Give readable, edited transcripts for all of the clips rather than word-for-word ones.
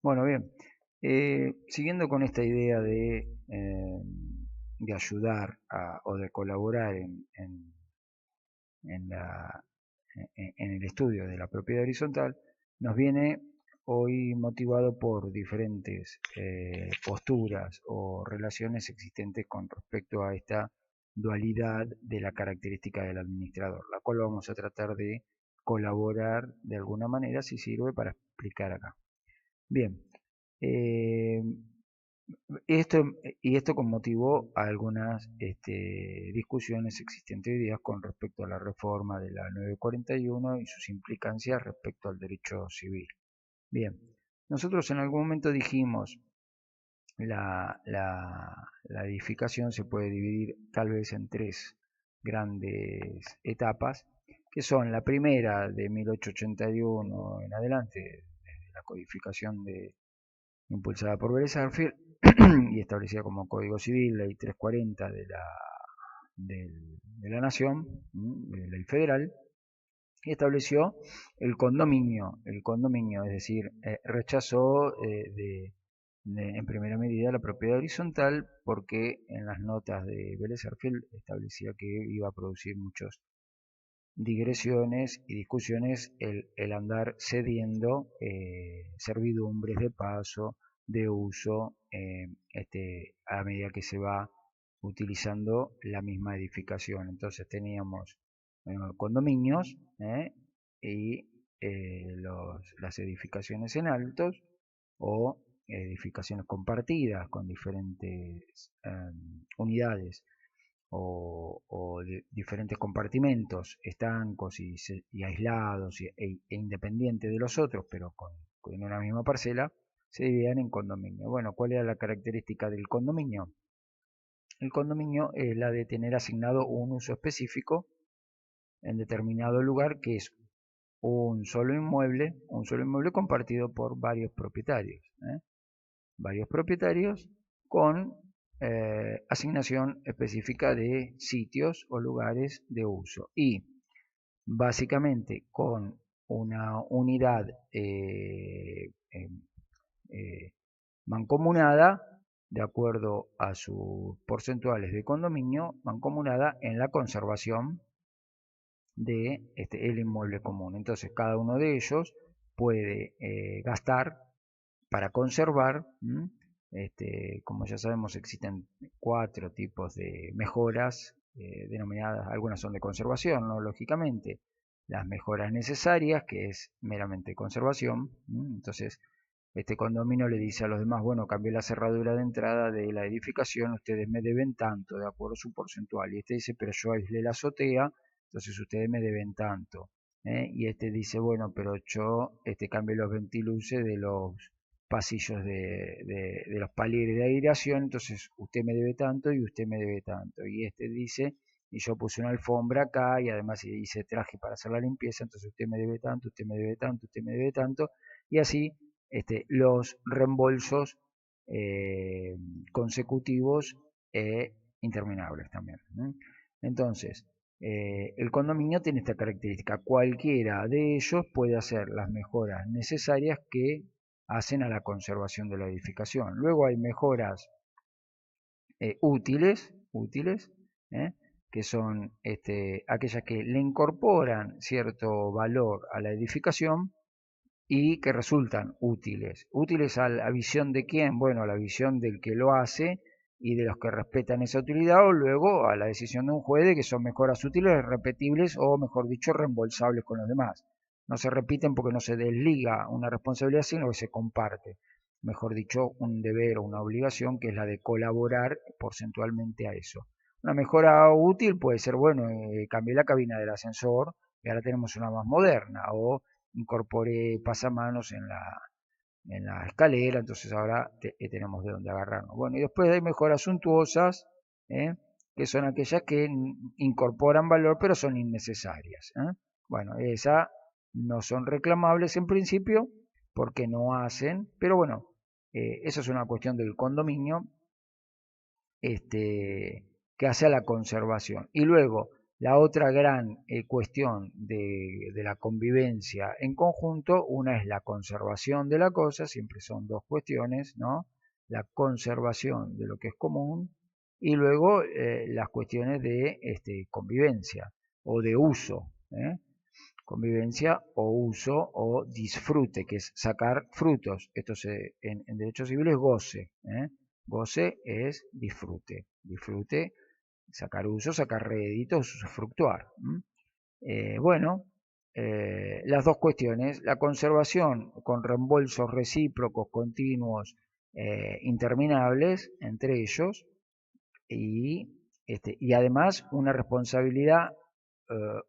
Bueno, bien. Siguiendo con esta idea de ayudar o de colaborar en la- en el estudio de la propiedad horizontal, nos viene hoy motivado por diferentes posturas o relaciones existentes con respecto a esta dualidad de la característica del administrador, la cual vamos a tratar de colaborar de alguna manera si sirve para explicar acá. Bien, eh, esto, esto motivó algunas discusiones existentes hoy día con respecto a la reforma de la 941 y sus implicancias respecto al derecho civil. Bien, nosotros en algún momento dijimos la edificación se puede dividir tal vez en tres grandes etapas, que son la primera de 1881 en adelante, desde la codificación impulsada por Vélez Sarsfield y establecida como Código Civil, Ley 340 de la Nación, de ley federal, y estableció el condominio, es decir, rechazó en primera medida la propiedad horizontal porque en las notas de Vélez Sarsfield establecía que iba a producir muchos digresiones y discusiones el andar cediendo servidumbres de paso, de uso, a medida que se va utilizando la misma edificación. Entonces teníamos condominios y las edificaciones en altos o edificaciones compartidas con diferentes unidades o diferentes compartimentos estancos y aislados e independientes de los otros, pero con una misma parcela, se dividían en condominio. Bueno, ¿cuál era la característica del condominio? El condominio es la de tener asignado un uso específico en determinado lugar, que es un solo inmueble compartido por varios propietarios. Varios propietarios con asignación específica de sitios o lugares de uso y básicamente con una unidad eh, mancomunada de acuerdo a sus porcentuales de condominio, mancomunada en la conservación de el inmueble común. Entonces cada uno de ellos puede gastar para conservar. Como ya sabemos, existen cuatro tipos de mejoras denominadas, algunas son de conservación, ¿no? Lógicamente, las mejoras necesarias, que es meramente conservación. Entonces, este condominio le dice a los demás, bueno, cambié la cerradura de entrada de la edificación, ustedes me deben tanto, de acuerdo a su porcentual. Y este dice, pero yo aislé la azotea, entonces ustedes me deben tanto. Y este dice, bueno, pero yo cambié los ventiluces de los pasillos de los palieres de aireación, entonces usted me debe tanto y usted me debe tanto. Y este dice, y yo puse una alfombra acá y además hice traje para hacer la limpieza, entonces usted me debe tanto, usted me debe tanto, usted me debe tanto, y así los reembolsos eh, consecutivos e interminables también. Entonces, el condominio tiene esta característica. Cualquiera de ellos puede hacer las mejoras necesarias que hacen a la conservación de la edificación. Luego hay mejoras útiles, que son aquellas que le incorporan cierto valor a la edificación y que resultan útiles. ¿Útiles a la visión de quién? Bueno, a la visión del que lo hace y de los que respetan esa utilidad, o luego a la decisión de un juez de que son mejoras útiles, repetibles o, mejor dicho, reembolsables con los demás. No se repiten porque no se desliga una responsabilidad, sino que se comparte. Mejor dicho, un deber o una obligación que es la de colaborar porcentualmente a eso. Una mejora útil puede ser, bueno, cambié la cabina del ascensor y ahora tenemos una más moderna, o incorporé pasamanos en la escalera, entonces ahora tenemos de dónde agarrarnos. Bueno, y después hay mejoras suntuosas, ¿eh? Que son aquellas que incorporan valor pero son innecesarias. Bueno, esas no son reclamables en principio porque no hacen, pero bueno, eso es una cuestión del condominio que hace a la conservación. Y luego, La otra gran cuestión de la convivencia en conjunto, una es la conservación de la cosa, siempre son dos cuestiones, ¿no? La conservación de lo que es común y luego las cuestiones de convivencia o de uso, convivencia o uso o disfrute, que es sacar frutos. Esto en derecho civil es goce. Goce es disfrute. Disfrute, sacar uso, sacar réditos, usufructuar. Bueno, las dos cuestiones, la conservación con reembolsos recíprocos continuos interminables entre ellos y además una responsabilidad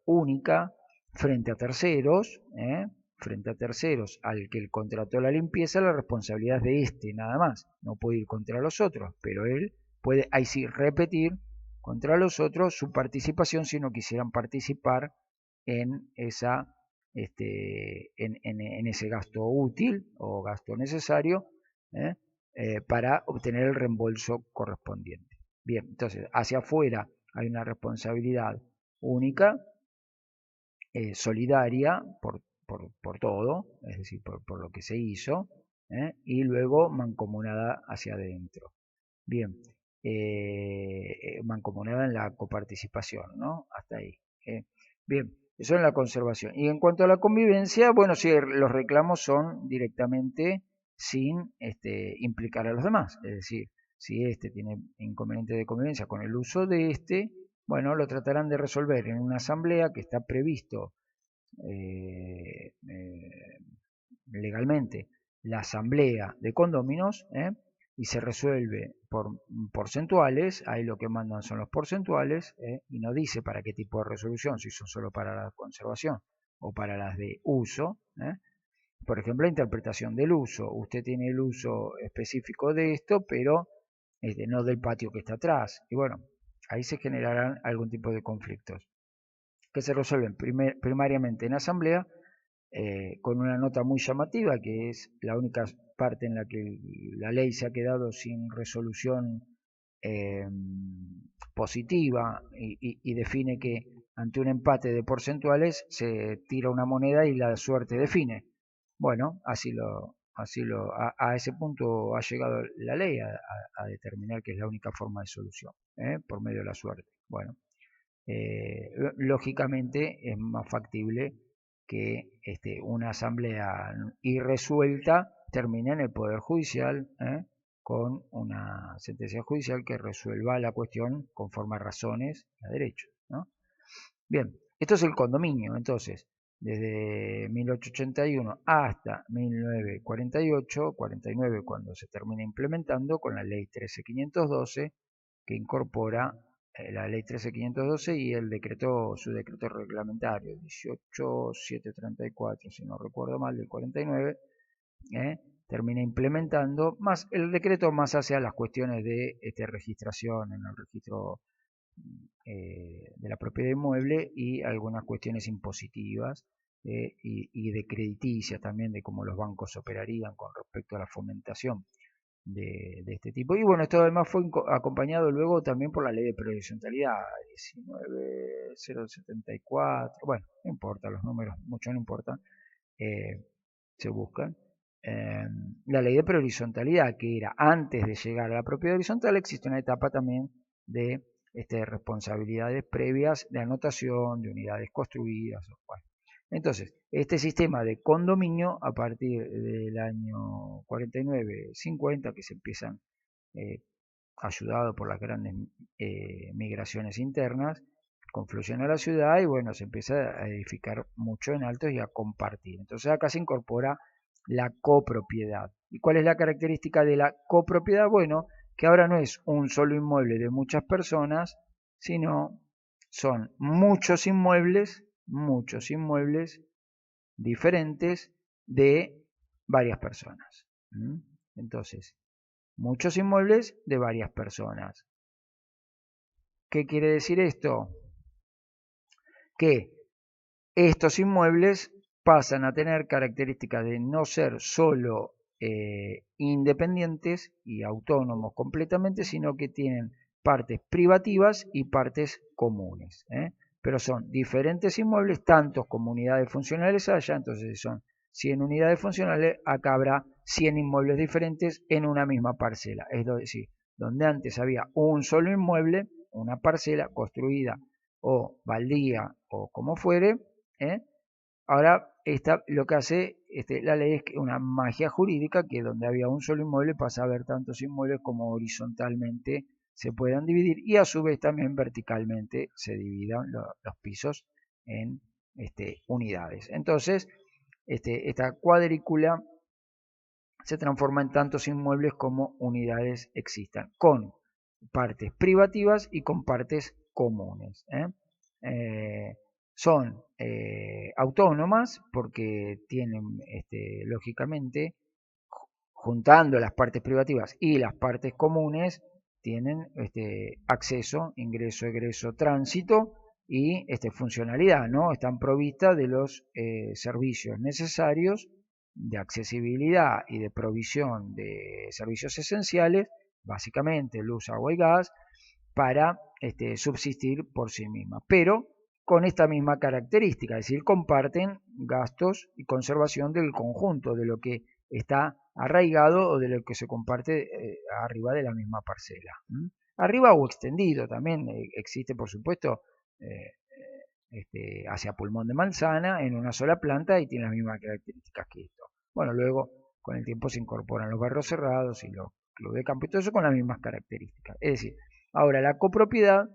única frente a terceros, al que él contrató la limpieza, la responsabilidad es de este nada más, no puede ir contra los otros, pero él puede ahí sí repetir contra los otros su participación si no quisieran participar en esa en ese gasto útil o gasto necesario para obtener el reembolso correspondiente. Bien, entonces hacia afuera hay una responsabilidad única, solidaria por todo, es decir, por lo que se hizo, y luego mancomunada hacia adentro. Bien, mancomunada en la coparticipación, ¿no? Hasta ahí. Bien, eso en la conservación. Y en cuanto a la convivencia, bueno, sí, los reclamos son directamente sin implicar a los demás. Es decir, si este tiene inconveniente de convivencia con el uso de bueno, lo tratarán de resolver en una asamblea que está previsto legalmente, la asamblea de condóminos, y se resuelve por porcentuales, ahí lo que mandan son los porcentuales, y no dice para qué tipo de resolución, si son solo para la conservación o para las de uso. Por ejemplo, la interpretación del uso. Usted tiene el uso específico de esto, pero no del patio que está atrás. Y bueno, ahí se generarán algún tipo de conflictos que se resuelven primariamente en asamblea con una nota muy llamativa, que es la única parte en la que la ley se ha quedado sin resolución eh, positiva y define que ante un empate de porcentuales se tira una moneda y la suerte define. Bueno, a ese punto ha llegado la ley a determinar que es la única forma de solución, por medio de la suerte. Bueno, lógicamente es más factible que una asamblea irresuelta termine en el Poder Judicial con una sentencia judicial que resuelva la cuestión conforme a razones y a derechos, ¿no? Bien, esto es el condominio. Entonces, desde 1881 hasta 1948, 49 cuando se termina implementando con la ley 13512 que incorpora la ley 13512 y el decreto, su decreto reglamentario 18734, si no recuerdo mal, del 49, termina implementando más el decreto más hacia las cuestiones de registración en el registro de la propiedad inmueble y algunas cuestiones impositivas y de crediticia también, de cómo los bancos operarían con respecto a la fomentación de este tipo. Y bueno, esto además fue acompañado luego también por la ley de prehorizontalidad 19074, bueno, no importa, los números mucho no importan, se buscan. La ley de prehorizontalidad, que era antes de llegar a la propiedad horizontal, existe una etapa también de responsabilidades previas de anotación, de unidades construidas. Bueno. Entonces, este sistema de condominio, a partir del año 49-50, que se empiezan, ayudado por las grandes migraciones internas, confluyen a la ciudad y bueno, se empieza a edificar mucho en altos y a compartir. Entonces acá se incorpora la copropiedad. ¿Y cuál es la característica de la copropiedad? Bueno, que ahora no es un solo inmueble de muchas personas, sino son muchos inmuebles diferentes de varias personas. Entonces, muchos inmuebles de varias personas. ¿Qué quiere decir esto? Que estos inmuebles pasan a tener características de no ser solo independientes y autónomos completamente, sino que tienen partes privativas y partes comunes. pero son diferentes inmuebles, tantos como unidades funcionales haya. Entonces, si son 100 unidades funcionales, acá habrá 100 inmuebles diferentes en una misma parcela. Es decir, donde antes había un solo inmueble, una parcela construida o baldía o como fuere, ahora lo que hace la ley es una magia jurídica, que donde había un solo inmueble pasa a haber tantos inmuebles como horizontalmente se puedan dividir, y a su vez también verticalmente se dividan los pisos en unidades. Entonces, esta cuadrícula se transforma en tantos inmuebles como unidades existan, con partes privativas y con partes comunes. Son autónomas porque tienen, lógicamente, juntando las partes privativas y las partes comunes, tienen acceso, ingreso, egreso, tránsito y funcionalidad, ¿no? Están provistas de los servicios necesarios de accesibilidad y de provisión de servicios esenciales, básicamente luz, agua y gas, para subsistir por sí misma, pero con esta misma característica, es decir, comparten gastos y conservación del conjunto, de lo que está arraigado o de lo que se comparte arriba de la misma parcela. Arriba o extendido también existe, por supuesto, hacia pulmón de manzana en una sola planta y tiene las mismas características que esto. Bueno, luego con el tiempo se incorporan los barrios cerrados y los clubes de campo y todo eso con las mismas características. Es decir, ahora la copropiedad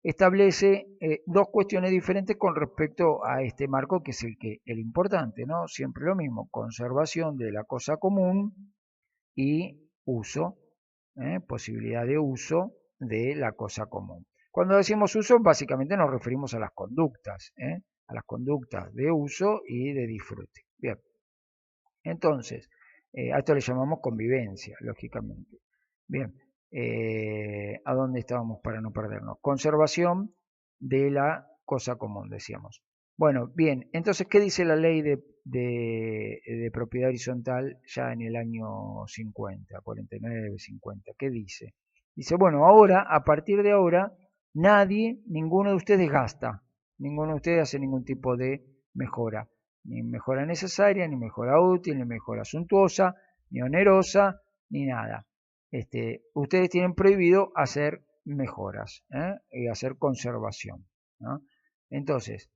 establece dos cuestiones diferentes con respecto a este marco, que es el importante, ¿no? Siempre lo mismo, conservación de la cosa común y uso, posibilidad de uso de la cosa común. Cuando decimos uso, básicamente nos referimos a las conductas de uso y de disfrute. Bien, entonces, a esto le llamamos convivencia, lógicamente. Bien, ¿a dónde estábamos para no perdernos? Conservación de la cosa común, decíamos. Bueno, bien, entonces, ¿qué dice la ley de propiedad horizontal ya en el año 50, 49, 50? ¿Qué dice? Dice, bueno, ahora, a partir de ahora, ninguno de ustedes gasta, ninguno de ustedes hace ningún tipo de mejora, ni mejora necesaria, ni mejora útil, ni mejora suntuosa, ni onerosa, ni nada. Ustedes tienen prohibido hacer mejoras y hacer conservación, ¿no? Entonces,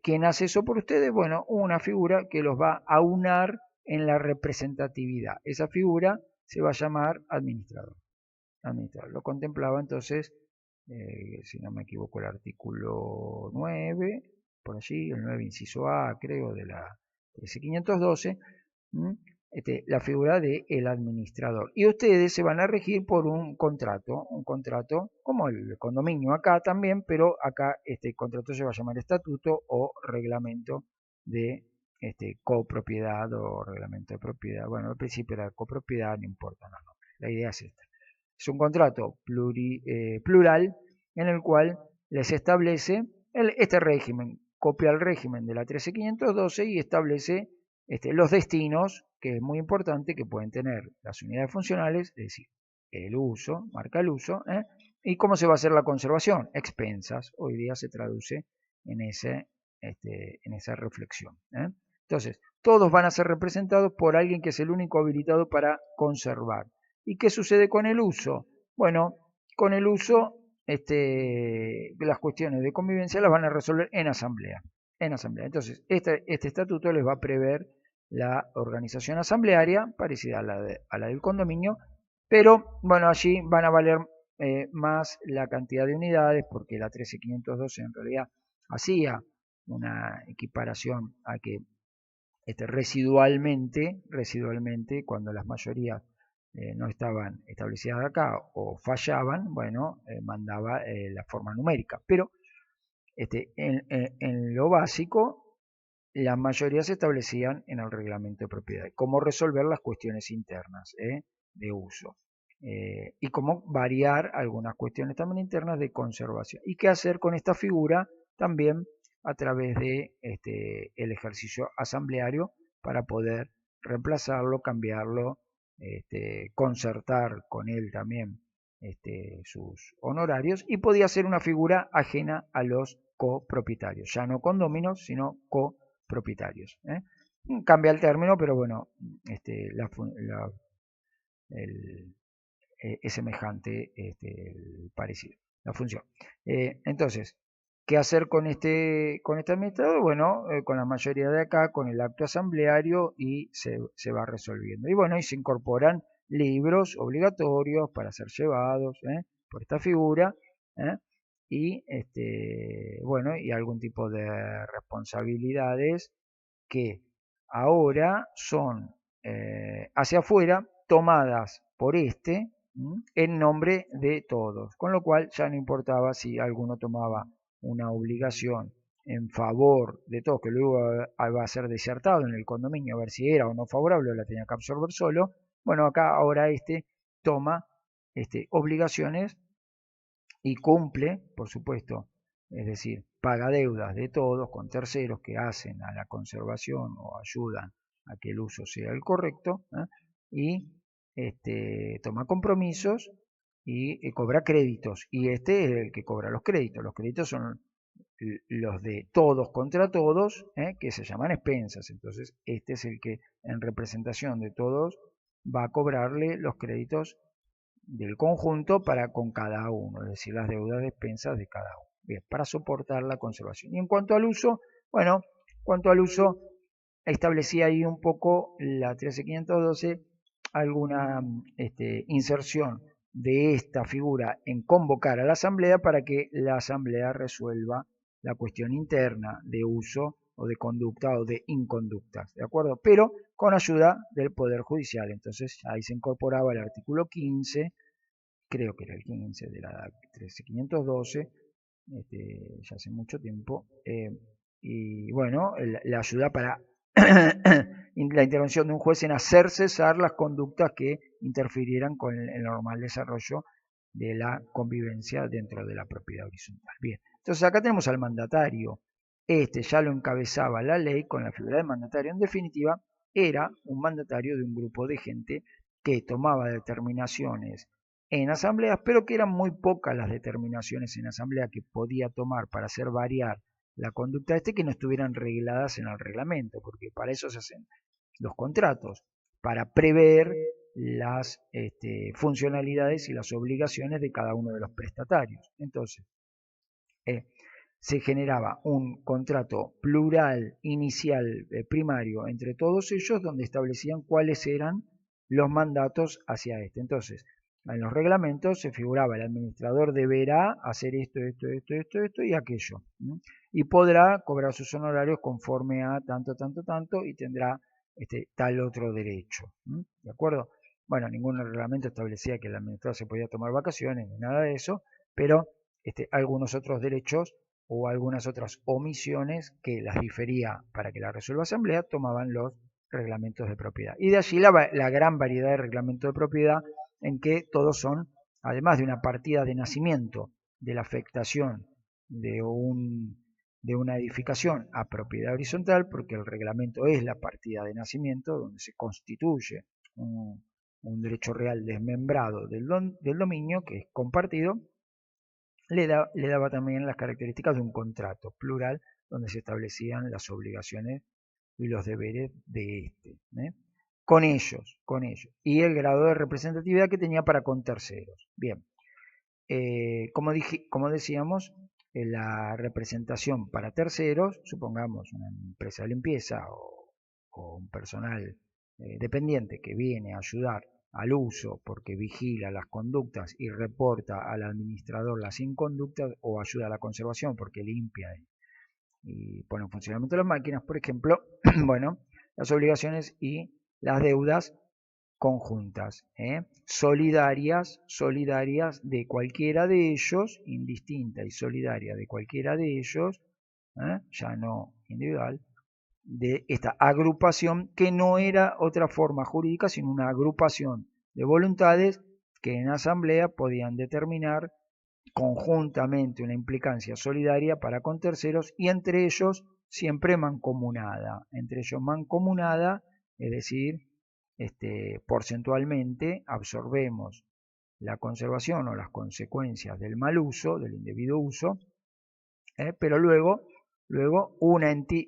¿quién hace eso por ustedes? Bueno, una figura que los va a aunar en la representatividad. Esa figura se va a llamar administrador. Lo contemplaba entonces, si no me equivoco, el artículo 9, por allí, el 9 inciso A, creo, de la 13512, la figura del administrador. Y ustedes se van a regir por un contrato como el condominio acá también, pero acá este contrato se va a llamar estatuto o reglamento de copropiedad o reglamento de propiedad. Bueno, al principio era copropiedad, no importa, no. La idea es esta. Es un contrato plural en el cual les establece este régimen, copia el régimen de la 13512 y establece los destinos, que es muy importante, que pueden tener las unidades funcionales, es decir, el uso, marca el uso, y cómo se va a hacer la conservación, expensas, hoy día se traduce en esa reflexión. Entonces, todos van a ser representados por alguien que es el único habilitado para conservar. ¿Y qué sucede con el uso? Bueno, con el uso, las cuestiones de convivencia las van a resolver en asamblea. Entonces, este estatuto les va a prever la organización asamblearia, parecida a la del condominio, pero bueno, allí van a valer más la cantidad de unidades, porque la 13512 en realidad hacía una equiparación a que residualmente, cuando las mayorías no estaban establecidas acá o fallaban, bueno, mandaba la forma numérica. Pero en lo básico, las mayorías se establecían en el reglamento de propiedad. Cómo resolver las cuestiones internas de uso. Y cómo variar algunas cuestiones también internas de conservación. Y qué hacer con esta figura también a través de el ejercicio asambleario para poder reemplazarlo, cambiarlo, concertar con él también sus honorarios, y podía ser una figura ajena a los copropietarios, ya no condóminos, sino copropietarios. Cambia el término, pero bueno, es semejante el parecido, la función. Entonces, ¿qué hacer con este administrador? Bueno, con la mayoría de acá, con el acto asambleario y se va resolviendo. Y bueno, y se incorporan libros obligatorios para ser llevados por esta figura y bueno, y algún tipo de responsabilidades que ahora son hacia afuera tomadas por en nombre de todos, con lo cual ya no importaba si alguno tomaba una obligación en favor de todos, que luego va a ser disertado en el condominio a ver si era o no favorable o la tenía que absorber solo. Bueno, acá ahora toma obligaciones y cumple, por supuesto, es decir, paga deudas de todos con terceros que hacen a la conservación o ayudan a que el uso sea el correcto, y toma compromisos y cobra créditos. Y este es el que cobra los créditos. Los créditos son los de todos contra todos, que se llaman expensas. Entonces, este es el que en representación de todos va a cobrarle los créditos del conjunto para con cada uno, es decir, las deudas de expensas de cada uno. Bien, para soportar la conservación. Y en cuanto al uso, bueno, en cuanto al uso, establecía ahí un poco la 13512 alguna inserción de esta figura en convocar a la asamblea para que la asamblea resuelva la cuestión interna de uso o de conducta o de inconductas, ¿de acuerdo? Pero con ayuda del Poder Judicial. Entonces ahí se incorporaba el artículo 15, creo que era el 15 de la 13512, ya hace mucho tiempo, y bueno, la ayuda para la intervención de un juez en hacer cesar las conductas que interfirieran con el normal desarrollo de la convivencia dentro de la propiedad horizontal. Bien, entonces acá tenemos al mandatario. Ya lo encabezaba la ley con la figura de mandatario. En definitiva, era un mandatario de un grupo de gente que tomaba determinaciones en asambleas, pero que eran muy pocas las determinaciones en asamblea que podía tomar para hacer variar la conducta que no estuvieran regladas en el reglamento, porque para eso se hacen los contratos, para prever las funcionalidades y las obligaciones de cada uno de los prestatarios. Entonces, se generaba un contrato plural inicial primario entre todos ellos donde establecían cuáles eran los mandatos hacia Entonces, en los reglamentos se figuraba el administrador deberá hacer esto y aquello. Y podrá cobrar sus honorarios conforme a tanto y tendrá tal otro derecho. ¿De acuerdo? Bueno, ningún reglamento establecía que el administrador se podía tomar vacaciones ni nada de eso, pero algunos otros derechos o algunas otras omisiones que las difería para que la resuelva asamblea tomaban los reglamentos de propiedad. Y de allí la gran variedad de reglamentos de propiedad en que todos son, además de una partida de nacimiento de la afectación de una edificación a propiedad horizontal, porque el reglamento es la partida de nacimiento donde se constituye un derecho real desmembrado del dominio, que es compartido, le daba también las características de un contrato plural donde se establecían las obligaciones y los deberes de con ellos, y el grado de representatividad que tenía para con terceros. Bien, como decíamos, la representación para terceros, supongamos una empresa de limpieza o un personal dependiente que viene a ayudar al uso porque vigila las conductas y reporta al administrador las inconductas, o ayuda a la conservación porque limpia y pone en funcionamiento las máquinas, por ejemplo. Bueno, las obligaciones y las deudas conjuntas, solidarias de cualquiera de ellos, indistinta y solidaria de cualquiera de ellos, ya no individual, de esta agrupación que no era otra forma jurídica sino una agrupación de voluntades que en asamblea podían determinar conjuntamente una implicancia solidaria para con terceros y entre ellos siempre mancomunada, es decir, porcentualmente absorbemos la conservación o las consecuencias del mal uso, del indebido uso, pero luego una entidad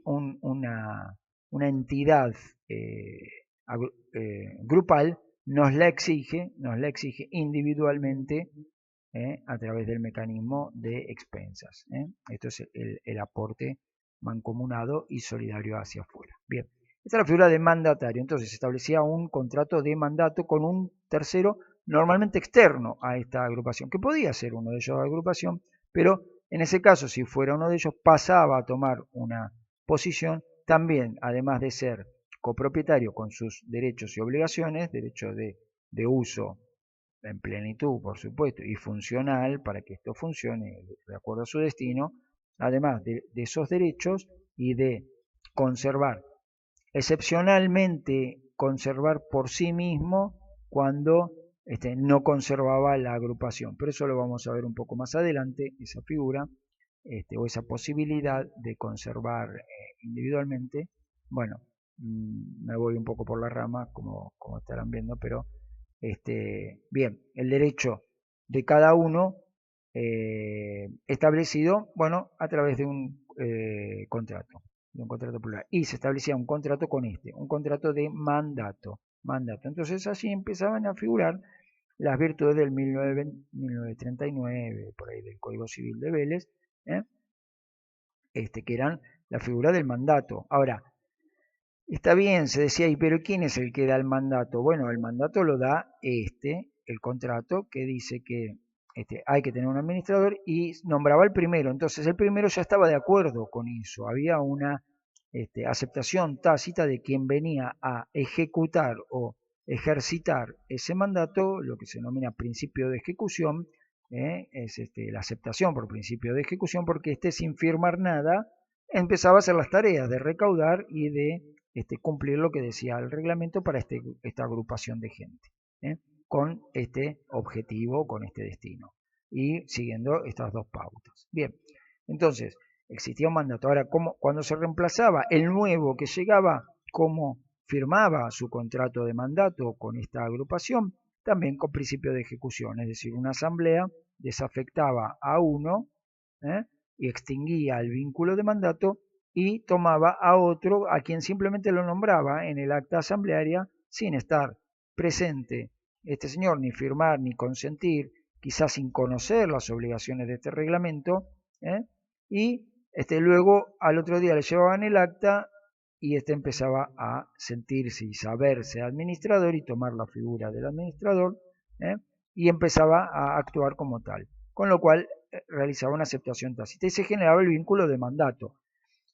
grupal nos la exige individualmente, a través del mecanismo de expensas. Esto es el aporte mancomunado y solidario hacia afuera. Bien, esta es la figura de mandatario. Entonces se establecía un contrato de mandato con un tercero normalmente externo a esta agrupación, que podía ser uno de ellos de la agrupación, pero en ese caso, si fuera uno de ellos, pasaba a tomar una posición también, además de ser copropietario con sus derechos y obligaciones, derecho de uso en plenitud, por supuesto, y funcional para que esto funcione de acuerdo a su destino, además de esos derechos y de conservar, excepcionalmente conservar por sí mismo cuando no conservaba la agrupación. Pero eso lo vamos a ver un poco más adelante, esa figura o esa posibilidad de conservar individualmente. Bueno, me voy un poco por la rama, como estarán viendo, pero bien, el derecho de cada uno establecido, bueno, a través de un contrato plural. Y se establecía un contrato con un contrato de mandato. Entonces así empezaban a figurar las virtudes del 1939, por ahí del Código Civil de Vélez, que eran la figura del mandato. Ahora, está bien, se decía, ¿y pero quién es el que da el mandato? Bueno, el mandato lo da el contrato, que dice que hay que tener un administrador, y nombraba el primero. Entonces el primero ya estaba de acuerdo con eso. Había una aceptación tácita de quien venía a ejecutar o ejercitar ese mandato, lo que se denomina principio de ejecución, es la aceptación por principio de ejecución, porque sin firmar nada empezaba a hacer las tareas de recaudar y de cumplir lo que decía el reglamento para esta agrupación de gente, con este objetivo, con este destino, y siguiendo estas dos pautas. Bien, entonces existía un mandato. Ahora, cuando se reemplazaba el nuevo que llegaba, ¿cómo firmaba su contrato de mandato con esta agrupación? También con principio de ejecución, es decir, una asamblea desafectaba a uno y extinguía el vínculo de mandato y tomaba a otro a quien simplemente lo nombraba en el acta asamblearia sin estar presente este señor, ni firmar, ni consentir, quizás sin conocer las obligaciones de este reglamento, y luego al otro día le llevaban el acta y empezaba a sentirse y saberse administrador y tomar la figura del administrador, y empezaba a actuar como tal, con lo cual realizaba una aceptación tácita y se generaba el vínculo de mandato.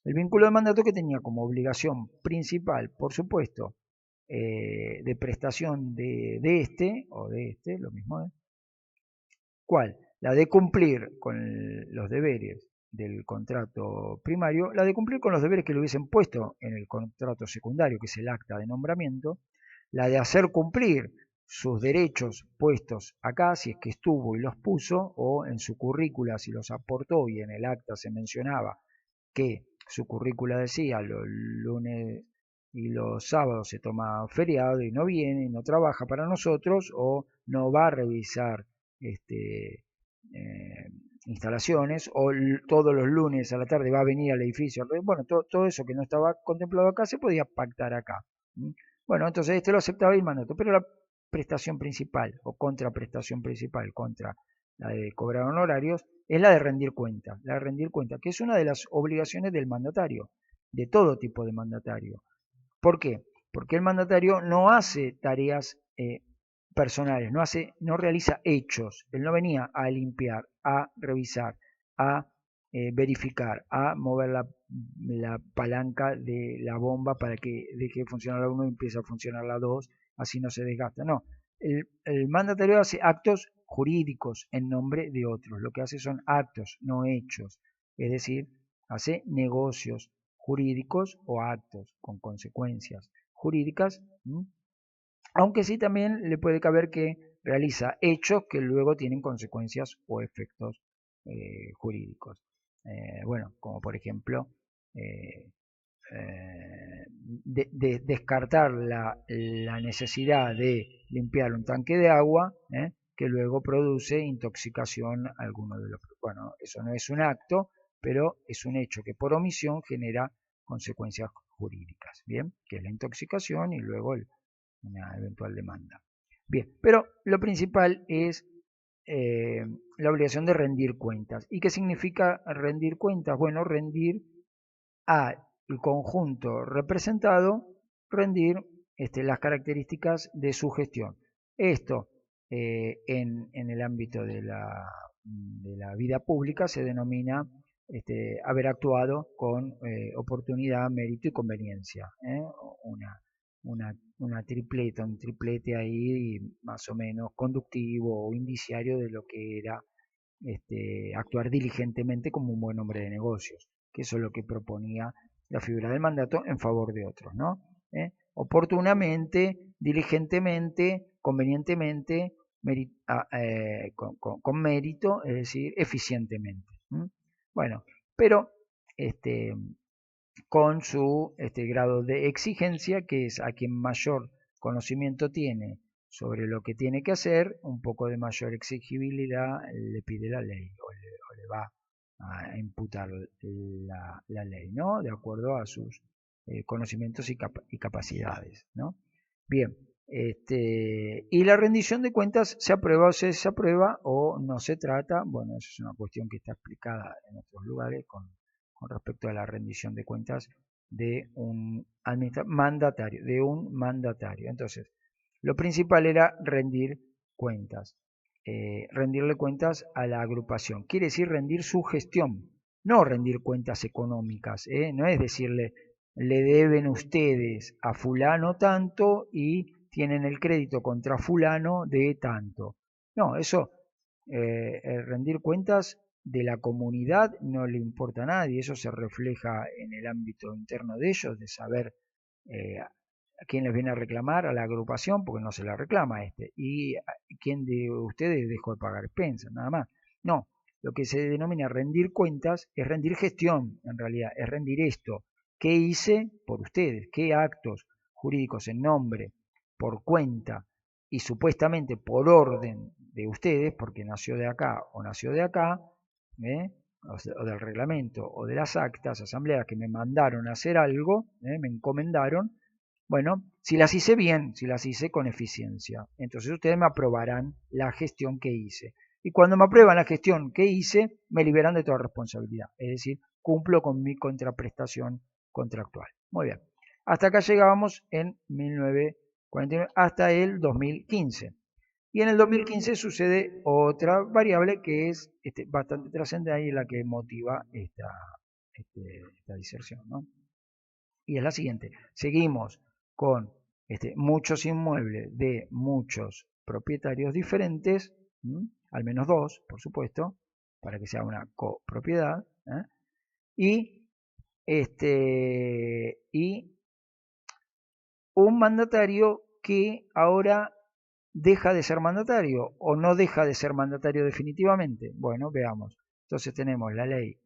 El vínculo de mandato que tenía como obligación principal, por supuesto, de prestación de lo mismo, ¿cuál? La de cumplir con los deberes del contrato primario, la de cumplir con los deberes que le hubiesen puesto en el contrato secundario, que es el acta de nombramiento, la de hacer cumplir sus derechos puestos acá, si es que estuvo y los puso, o en su currícula si los aportó y en el acta se mencionaba que su currícula decía los lunes y los sábados se toma feriado y no viene, y no trabaja para nosotros, o no va a revisar instalaciones, o todos los lunes a la tarde va a venir al edificio. Bueno, todo eso que no estaba contemplado acá se podía pactar acá. Bueno, entonces lo aceptaba el mandato, pero la prestación principal o contraprestación principal contra la de cobrar honorarios es la de rendir cuenta, que es una de las obligaciones del mandatario, de todo tipo de mandatario. ¿Por qué? Porque el mandatario no hace tareas personales, no realiza hechos. Él no venía a limpiar, a revisar, a verificar, a mover la palanca de la bomba para que deje de funcionar la 1 y empiece a funcionar la 2, así no se desgasta. No, el mandatario hace actos jurídicos en nombre de otros. Lo que hace son actos, no hechos. Es decir, hace negocios jurídicos o actos con consecuencias jurídicas, aunque sí también le puede caber que realiza hechos que luego tienen consecuencias o efectos jurídicos. Bueno, como por ejemplo descartar la necesidad de limpiar un tanque de agua que luego produce intoxicación a alguno de los. Bueno, eso no es un acto, pero es un hecho que por omisión genera consecuencias jurídicas, ¿bien? Que es la intoxicación y luego una eventual demanda. Bien, pero lo principal es la obligación de rendir cuentas. ¿Y qué significa rendir cuentas? Bueno, rendir al conjunto representado, rendir las características de su gestión. Esto en el ámbito de la vida pública se denomina haber actuado con oportunidad, mérito y conveniencia. Una tripleta, un triplete ahí más o menos conductivo o indiciario de lo que era actuar diligentemente como un buen hombre de negocios, que eso es lo que proponía la figura del mandato en favor de otros, ¿no? Oportunamente, diligentemente, convenientemente, con mérito, es decir, eficientemente. Bueno, pero con su grado de exigencia, que es a quien mayor conocimiento tiene sobre lo que tiene que hacer, un poco de mayor exigibilidad le pide la ley o le va a imputar la ley, ¿no? De acuerdo a sus conocimientos y capacidades, ¿no? Bien, y la rendición de cuentas se aprueba o se desaprueba o no se trata, bueno, eso es una cuestión que está explicada en otros lugares con respecto a la rendición de cuentas de un mandatario. Entonces, lo principal era rendir cuentas, rendirle cuentas a la agrupación. Quiere decir rendir su gestión, no rendir cuentas económicas. No es decirle, le deben ustedes a fulano tanto y tienen el crédito contra fulano de tanto. No, eso, rendir cuentas de la comunidad no le importa a nadie, eso se refleja en el ámbito interno de ellos, de saber a quién les viene a reclamar, a la agrupación, porque no se la reclama y quién de ustedes dejó de pagar expensas, nada más. No, lo que se denomina rendir cuentas es rendir gestión, en realidad, es rendir esto. ¿Qué hice por ustedes? ¿Qué actos jurídicos en nombre, por cuenta y supuestamente por orden de ustedes, porque nació de acá o nació de acá, o del reglamento o de las actas asambleas que me mandaron a hacer algo, me encomendaron, bueno, si las hice bien, si las hice con eficiencia, entonces ustedes me aprobarán la gestión que hice. Y cuando me aprueban la gestión que hice, me liberan de toda responsabilidad, es decir, cumplo con mi contraprestación contractual. Muy bien, hasta acá llegábamos en 1949 hasta el 2015. Y en el 2015 sucede otra variable que es bastante trascendente y la que motiva esta diserción, ¿no? Y es la siguiente. Seguimos con muchos inmuebles de muchos propietarios diferentes, al menos dos, por supuesto, para que sea una copropiedad, y un mandatario que ahora deja de ser mandatario o no deja de ser mandatario definitivamente. Bueno, veamos. Entonces tenemos la ley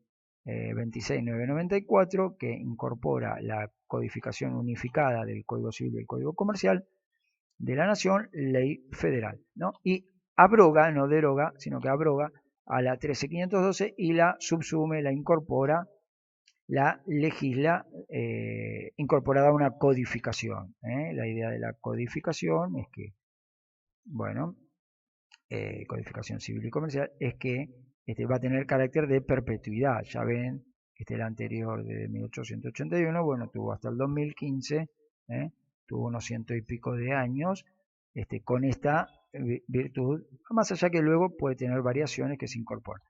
26994 que incorpora la codificación unificada del Código Civil y del Código Comercial de la Nación, ley federal, ¿no? Y abroga, no deroga, sino que abroga a la 13512 y la subsume, la incorpora, la legisla incorporada a una codificación. La idea de la codificación es que, bueno, codificación civil y comercial, es que va a tener carácter de perpetuidad. Ya ven, el anterior de 1881, bueno, tuvo hasta el 2015, tuvo unos ciento y pico de años, con esta virtud, más allá que luego puede tener variaciones que se incorporan.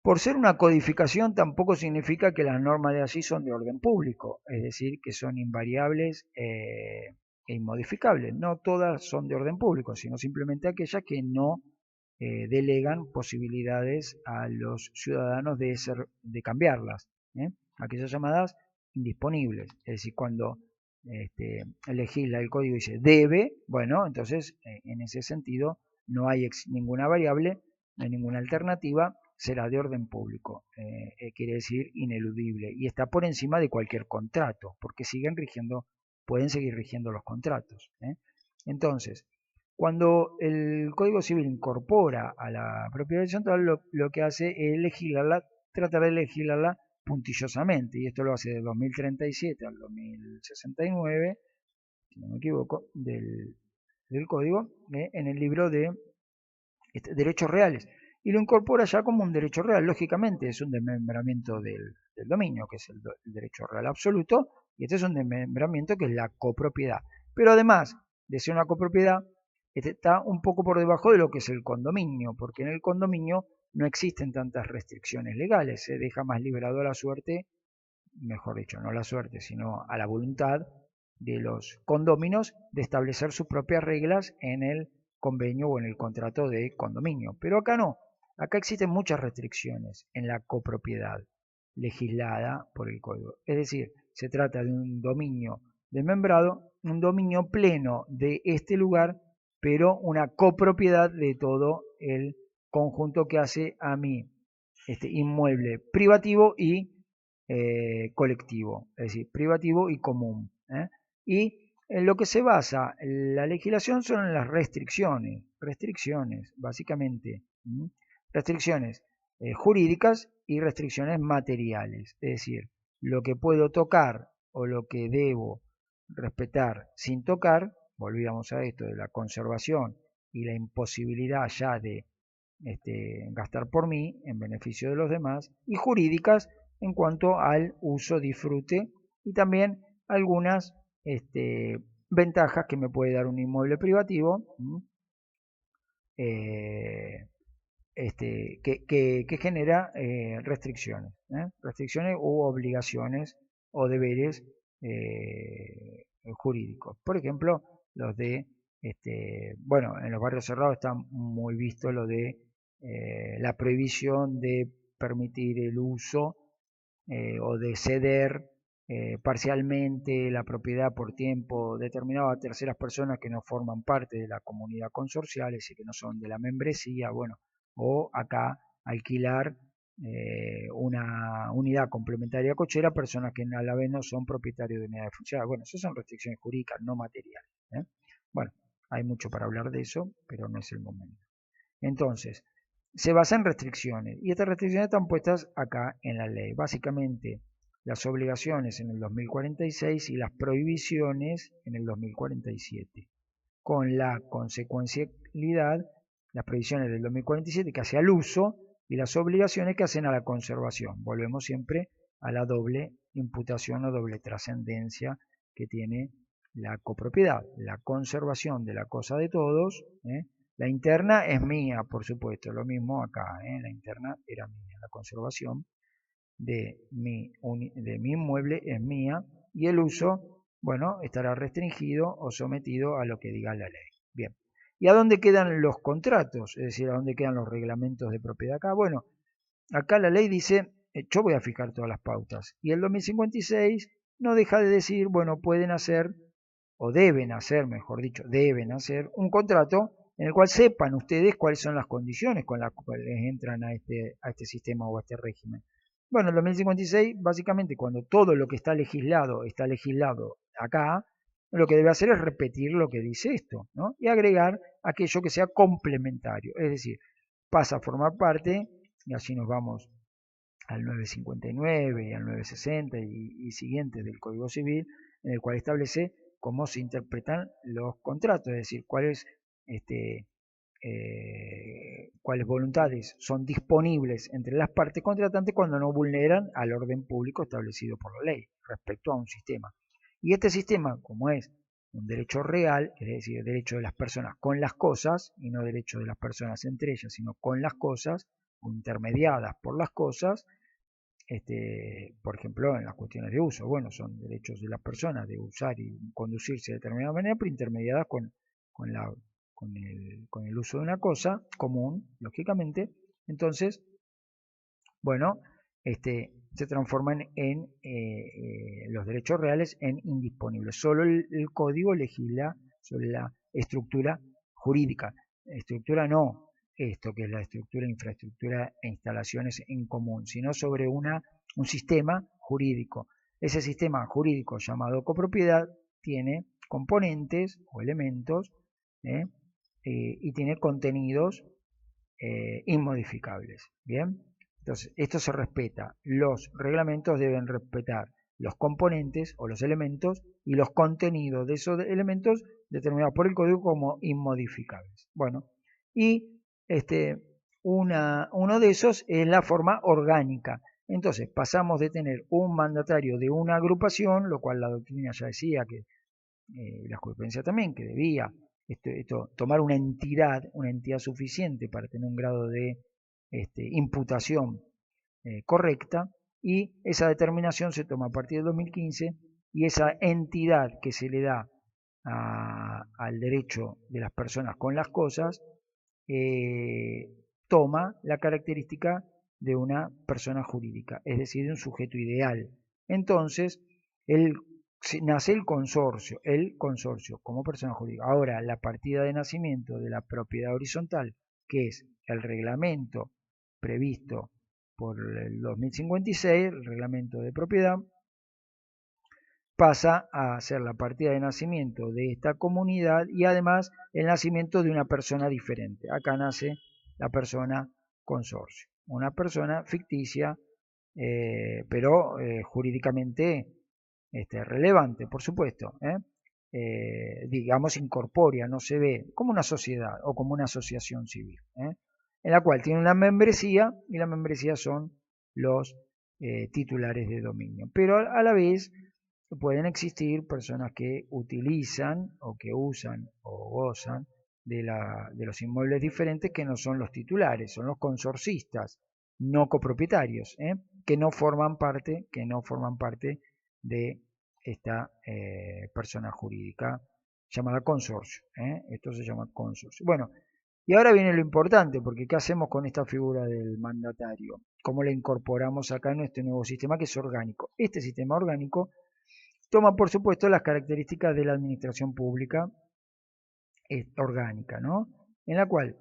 Por ser una codificación tampoco significa que las normas de allí son de orden público, es decir, que son invariables e inmodificables. No todas son de orden público, sino simplemente aquellas que no delegan posibilidades a los ciudadanos de cambiarlas, aquellas llamadas indisponibles. Es decir, cuando legisla el código y dice debe, bueno, entonces en ese sentido no hay ninguna variable, no hay ninguna alternativa, será de orden público, quiere decir ineludible, y está por encima de cualquier contrato, porque pueden seguir rigiendo los contratos. Entonces, cuando el Código Civil incorpora a la propiedad horizontal, lo que hace es legislarla tratar de legislarla puntillosamente, y esto lo hace del 2037 al 2069, si no me equivoco, del código, en el libro de derechos reales, y lo incorpora ya como un derecho real. Lógicamente es un desmembramiento del dominio, que es el derecho real absoluto, y este es un desmembramiento que es la copropiedad. Pero además de ser una copropiedad, este está un poco por debajo de lo que es el condominio, porque en el condominio no existen tantas restricciones legales, se deja más liberado a la suerte, mejor dicho, no a la suerte, sino a la voluntad de los condóminos de establecer sus propias reglas en el convenio o en el contrato de condominio. Pero acá no, acá existen muchas restricciones en la copropiedad legislada por el código. Es decir, se trata de un dominio desmembrado, un dominio pleno de este lugar, pero una copropiedad de todo el conjunto que hace a mi inmueble privativo y colectivo, es decir, privativo y común. Y en lo que se basa la legislación son en las restricciones básicamente, restricciones jurídicas y restricciones materiales, es decir, lo que puedo tocar o lo que debo respetar sin tocar, volvíamos a esto de la conservación y la imposibilidad ya de gastar por mí en beneficio de los demás, y jurídicas en cuanto al uso, disfrute y también algunas ventajas que me puede dar un inmueble privativo, que genera restricciones u obligaciones o deberes jurídicos. Por ejemplo, los de, bueno, en los barrios cerrados está muy visto lo de la prohibición de permitir el uso o de ceder parcialmente la propiedad por tiempo determinado a terceras personas que no forman parte de la comunidad consorcial, es decir, que no son de la membresía, bueno, o acá alquilar una unidad complementaria cochera a personas que a la vez no son propietarios de unidades funcionales. Bueno, esas son restricciones jurídicas, no materiales. Bueno, hay mucho para hablar de eso, pero no es el momento. Entonces, se basa en restricciones, y estas restricciones están puestas acá en la ley. Básicamente, las obligaciones en el 2046 y las prohibiciones en el 2047, con la consecuencialidad, las prohibiciones del 2047 que hace al uso y las obligaciones que hacen a la conservación. Volvemos siempre a la doble imputación o doble trascendencia que tiene la copropiedad, la conservación de la cosa de todos. La interna es mía, por supuesto, lo mismo acá, la interna era mía, la conservación de mi inmueble es mía, y el uso, bueno, estará restringido o sometido a lo que diga la ley. Bien, ¿y a dónde quedan los contratos? Es decir, ¿a dónde quedan los reglamentos de propiedad acá? Bueno, acá la ley dice, yo voy a fijar todas las pautas, y el 2056 no deja de decir, bueno, pueden hacer, o deben hacer, mejor dicho, deben hacer un contrato en el cual sepan ustedes cuáles son las condiciones con las cuales entran a este sistema o a este régimen. Bueno, el 2056, básicamente, cuando todo lo que está legislado acá, lo que debe hacer es repetir lo que dice esto, ¿no? Y agregar aquello que sea complementario, es decir, pasa a formar parte, y así nos vamos al 959 y al 960 y siguientes del Código Civil, en el cual establece cómo se interpretan los contratos, es decir, cuáles voluntades son disponibles entre las partes contratantes cuando no vulneran al orden público establecido por la ley respecto a un sistema. Y este sistema, como es un derecho real, es decir, derecho de las personas con las cosas, y no derecho de las personas entre ellas, sino con las cosas, o intermediadas por las cosas, por ejemplo, en las cuestiones de uso, bueno, son derechos de las personas de usar y conducirse de determinada manera, pero intermediadas con el uso de una cosa común, lógicamente. Entonces, bueno, se transforman en los derechos reales en indisponibles. Solo el código legisla sobre la estructura jurídica. Estructura no esto que es la estructura, infraestructura e instalaciones en común, sino sobre un sistema jurídico. Ese sistema jurídico llamado copropiedad tiene componentes o elementos y tiene contenidos inmodificables. Bien, Entonces, esto se respeta. Los reglamentos deben respetar los componentes o los elementos y los contenidos de esos elementos determinados por el código como inmodificables. Bueno, y uno de esos es la forma orgánica. Entonces, pasamos de tener un mandatario de una agrupación, lo cual la doctrina ya decía que, la jurisprudencia también, que debía tomar una entidad suficiente para tener un grado de imputación correcta, y esa determinación se toma a partir del 2015, y esa entidad que se le da al derecho de las personas con las cosas toma la característica de una persona jurídica, es decir, de un sujeto ideal. Entonces, nace el consorcio como persona jurídica. Ahora, la partida de nacimiento de la propiedad horizontal, que es el reglamento previsto por el 2056, el reglamento de propiedad, pasa a ser la partida de nacimiento de esta comunidad y además el nacimiento de una persona diferente. Acá nace la persona consorcio, una persona ficticia, pero jurídicamente relevante, por supuesto, digamos incorpórea, no se ve como una sociedad o como una asociación civil, en la cual tiene una membresía, y la membresía son los titulares de dominio, pero a la vez pueden existir personas que utilizan o que usan o gozan de los inmuebles diferentes, que no son los titulares, son los consorcistas, no copropietarios, que no forman parte de esta persona jurídica llamada consorcio. Esto se llama consorcio. Bueno, y ahora viene lo importante, porque ¿qué hacemos con esta figura del mandatario? ¿Cómo la incorporamos acá en este nuevo sistema que es orgánico? Este sistema orgánico toma, por supuesto, las características de la administración pública orgánica, ¿no? En la cual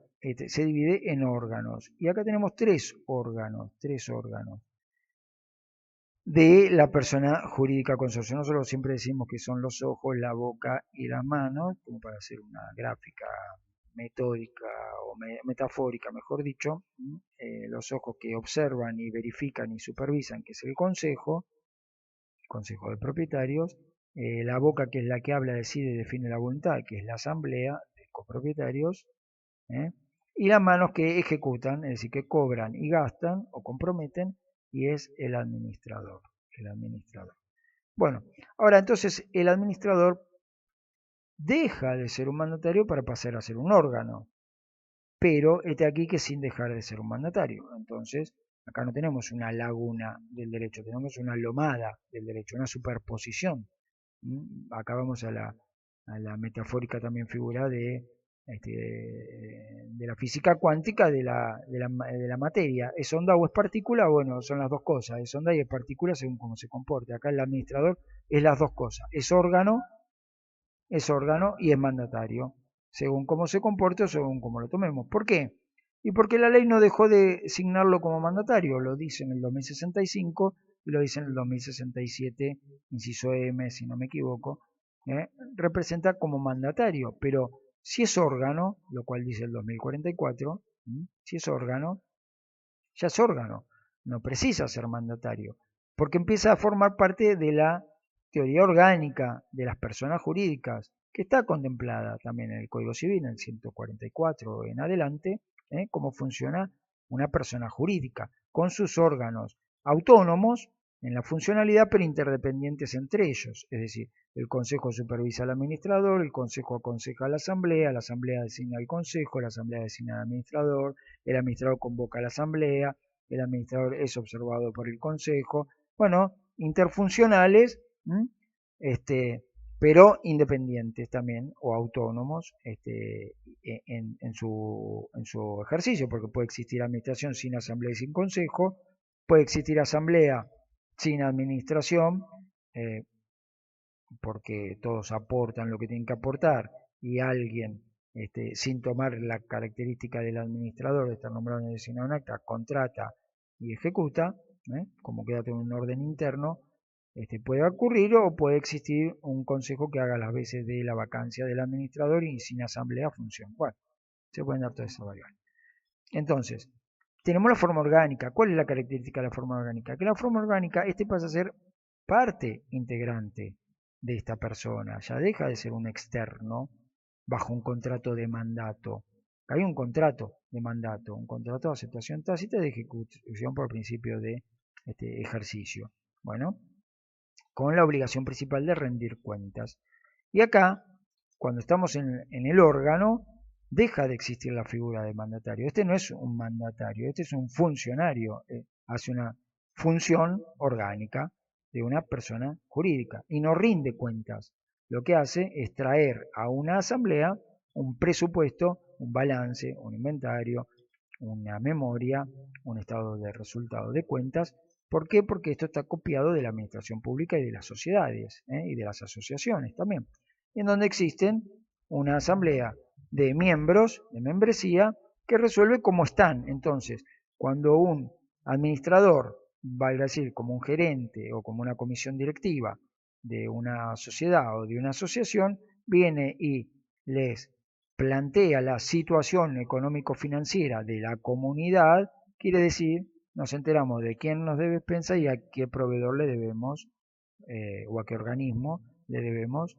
se divide en órganos. Y acá tenemos tres órganos de la persona jurídica consorcio. Nosotros siempre decimos que son los ojos, la boca y las manos, como para hacer una gráfica metódica o metafórica, mejor dicho. Los ojos que observan y verifican y supervisan, que es el consejo de propietarios, la boca, que es la que habla, decide y define la voluntad, que es la asamblea de copropietarios, y las manos que ejecutan, es decir, que cobran y gastan o comprometen, y es el administrador. Bueno, ahora entonces el administrador deja de ser un mandatario para pasar a ser un órgano, pero aquí que sin dejar de ser un mandatario. Entonces, acá no tenemos una laguna del derecho, tenemos una lomada del derecho, una superposición. Acá vamos a la metafórica también figura de la física cuántica de la materia. ¿Es onda o es partícula? Bueno, son las dos cosas, es onda y es partícula según cómo se comporte. Acá el administrador es las dos cosas, es órgano y es mandatario, según cómo se comporte o según cómo lo tomemos. ¿Por qué? Y porque la ley no dejó de designarlo como mandatario, lo dice en el 2065 y lo dice en el 2067, inciso M, si no me equivoco, representa como mandatario, pero si es órgano, lo cual dice el 2044, si es órgano, ya es órgano, no precisa ser mandatario, porque empieza a formar parte de la teoría orgánica de las personas jurídicas, que está contemplada también en el Código Civil, en el 144 en adelante, cómo funciona una persona jurídica, con sus órganos autónomos en la funcionalidad, pero interdependientes entre ellos. Es decir, el Consejo supervisa al administrador, el Consejo aconseja a la Asamblea designa al Consejo, la Asamblea designa al administrador, el administrador convoca a la Asamblea, el administrador es observado por el Consejo. Bueno, interfuncionales, pero independientes también o autónomos en su ejercicio, porque puede existir administración sin asamblea y sin consejo, puede existir asamblea sin administración, porque todos aportan lo que tienen que aportar, y alguien, sin tomar la característica del administrador de estar nombrado en el designado en acta, contrata y ejecuta, como queda todo en un orden interno. Puede ocurrir o puede existir un consejo que haga las veces de la vacancia del administrador y sin asamblea funciona. Bueno, se pueden dar todas esas variables. Entonces, tenemos la forma orgánica. ¿Cuál es la característica de la forma orgánica? Que la forma orgánica, pasa a ser parte integrante de esta persona. Ya deja de ser un externo bajo un contrato de mandato. Hay un contrato de mandato, un contrato de aceptación tácita de ejecución por principio de ejercicio. Bueno, con la obligación principal de rendir cuentas. Y acá, cuando estamos en el órgano, deja de existir la figura de mandatario. Este no es un mandatario, este es un funcionario, hace una función orgánica de una persona jurídica y no rinde cuentas. Lo que hace es traer a una asamblea un presupuesto, un balance, un inventario, una memoria, un estado de resultado de cuentas. ¿Por qué? Porque esto está copiado de la administración pública y de las sociedades y de las asociaciones también, en donde existen una asamblea de miembros, de membresía, que resuelve cómo están. Entonces, cuando un administrador, valga decir, como un gerente o como una comisión directiva de una sociedad o de una asociación, viene y les plantea la situación económico-financiera de la comunidad, quiere decir, nos enteramos de quién nos debe pensar y a qué proveedor le debemos o a qué organismo le debemos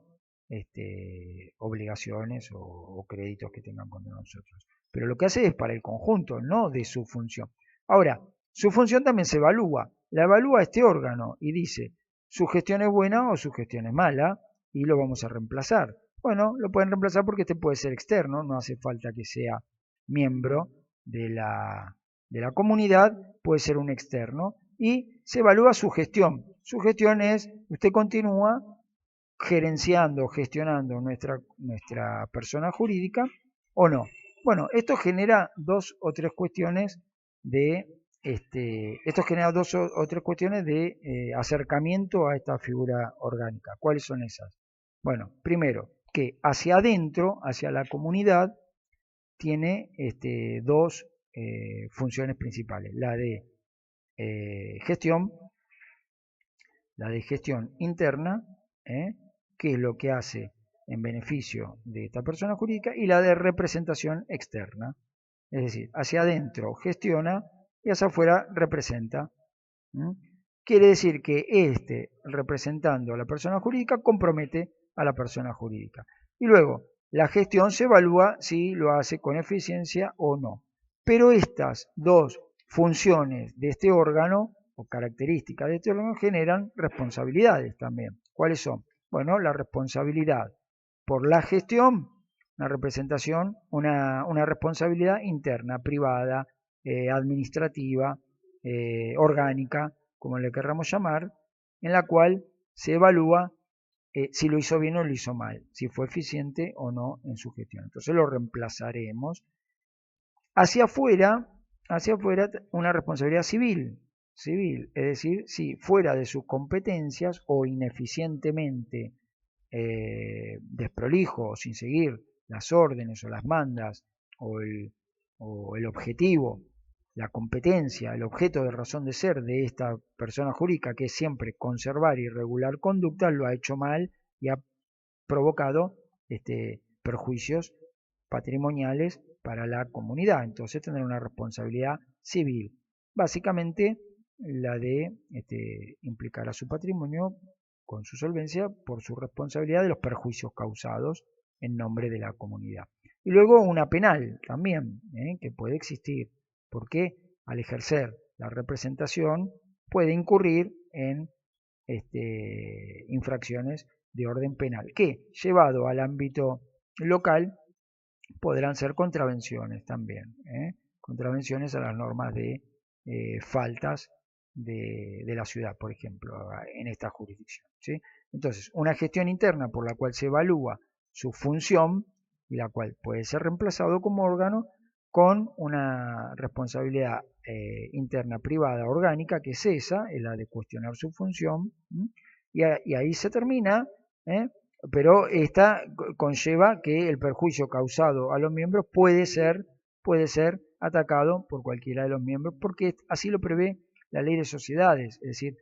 obligaciones o créditos que tengan contra nosotros. Pero lo que hace es para el conjunto, no de su función. Ahora, su función también se evalúa. La evalúa este órgano y dice, su gestión es buena o su gestión es mala y lo vamos a reemplazar. Bueno, lo pueden reemplazar porque este puede ser externo, no hace falta que sea miembro de la comunidad, puede ser un externo y se evalúa su gestión. Su gestión es, usted continúa gerenciando, gestionando nuestra persona jurídica o no. Bueno, esto genera dos o tres cuestiones de acercamiento a esta figura orgánica. ¿Cuáles son esas? Bueno, primero, que hacia adentro, hacia la comunidad, tiene dos funciones principales. La de gestión interna, que es lo que hace en beneficio de esta persona jurídica, y la de representación externa. Es decir, hacia adentro gestiona y hacia afuera representa. Quiere decir que representando a la persona jurídica, compromete a la persona jurídica. Y luego, la gestión se evalúa si lo hace con eficiencia o no. Pero estas dos funciones de este órgano, o características de este órgano, generan responsabilidades también. ¿Cuáles son? Bueno, la responsabilidad por la gestión, una responsabilidad interna, privada, administrativa, orgánica, como le querramos llamar, en la cual se evalúa si lo hizo bien o lo hizo mal, si fue eficiente o no en su gestión. Entonces lo reemplazaremos. Hacia afuera una responsabilidad civil, es decir, si fuera de sus competencias o ineficientemente desprolijo o sin seguir las órdenes o las mandas o el objetivo, la competencia, el objeto de razón de ser de esta persona jurídica, que es siempre conservar y regular conducta, lo ha hecho mal y ha provocado perjuicios patrimoniales para la comunidad. Entonces tendrá una responsabilidad civil. Básicamente la de implicar a su patrimonio con su solvencia por su responsabilidad de los perjuicios causados en nombre de la comunidad. Y luego una penal también, que puede existir, porque al ejercer la representación puede incurrir en infracciones de orden penal, que llevado al ámbito local podrán ser contravenciones también, contravenciones a las normas de faltas de la ciudad, por ejemplo, en esta jurisdicción. ¿Sí? Entonces, una gestión interna por la cual se evalúa su función y la cual puede ser reemplazado como órgano con una responsabilidad interna privada orgánica, que es esa, es la de cuestionar su función, y ahí se termina, pero esta conlleva que el perjuicio causado a los miembros puede ser atacado por cualquiera de los miembros, porque así lo prevé la ley de sociedades, es decir,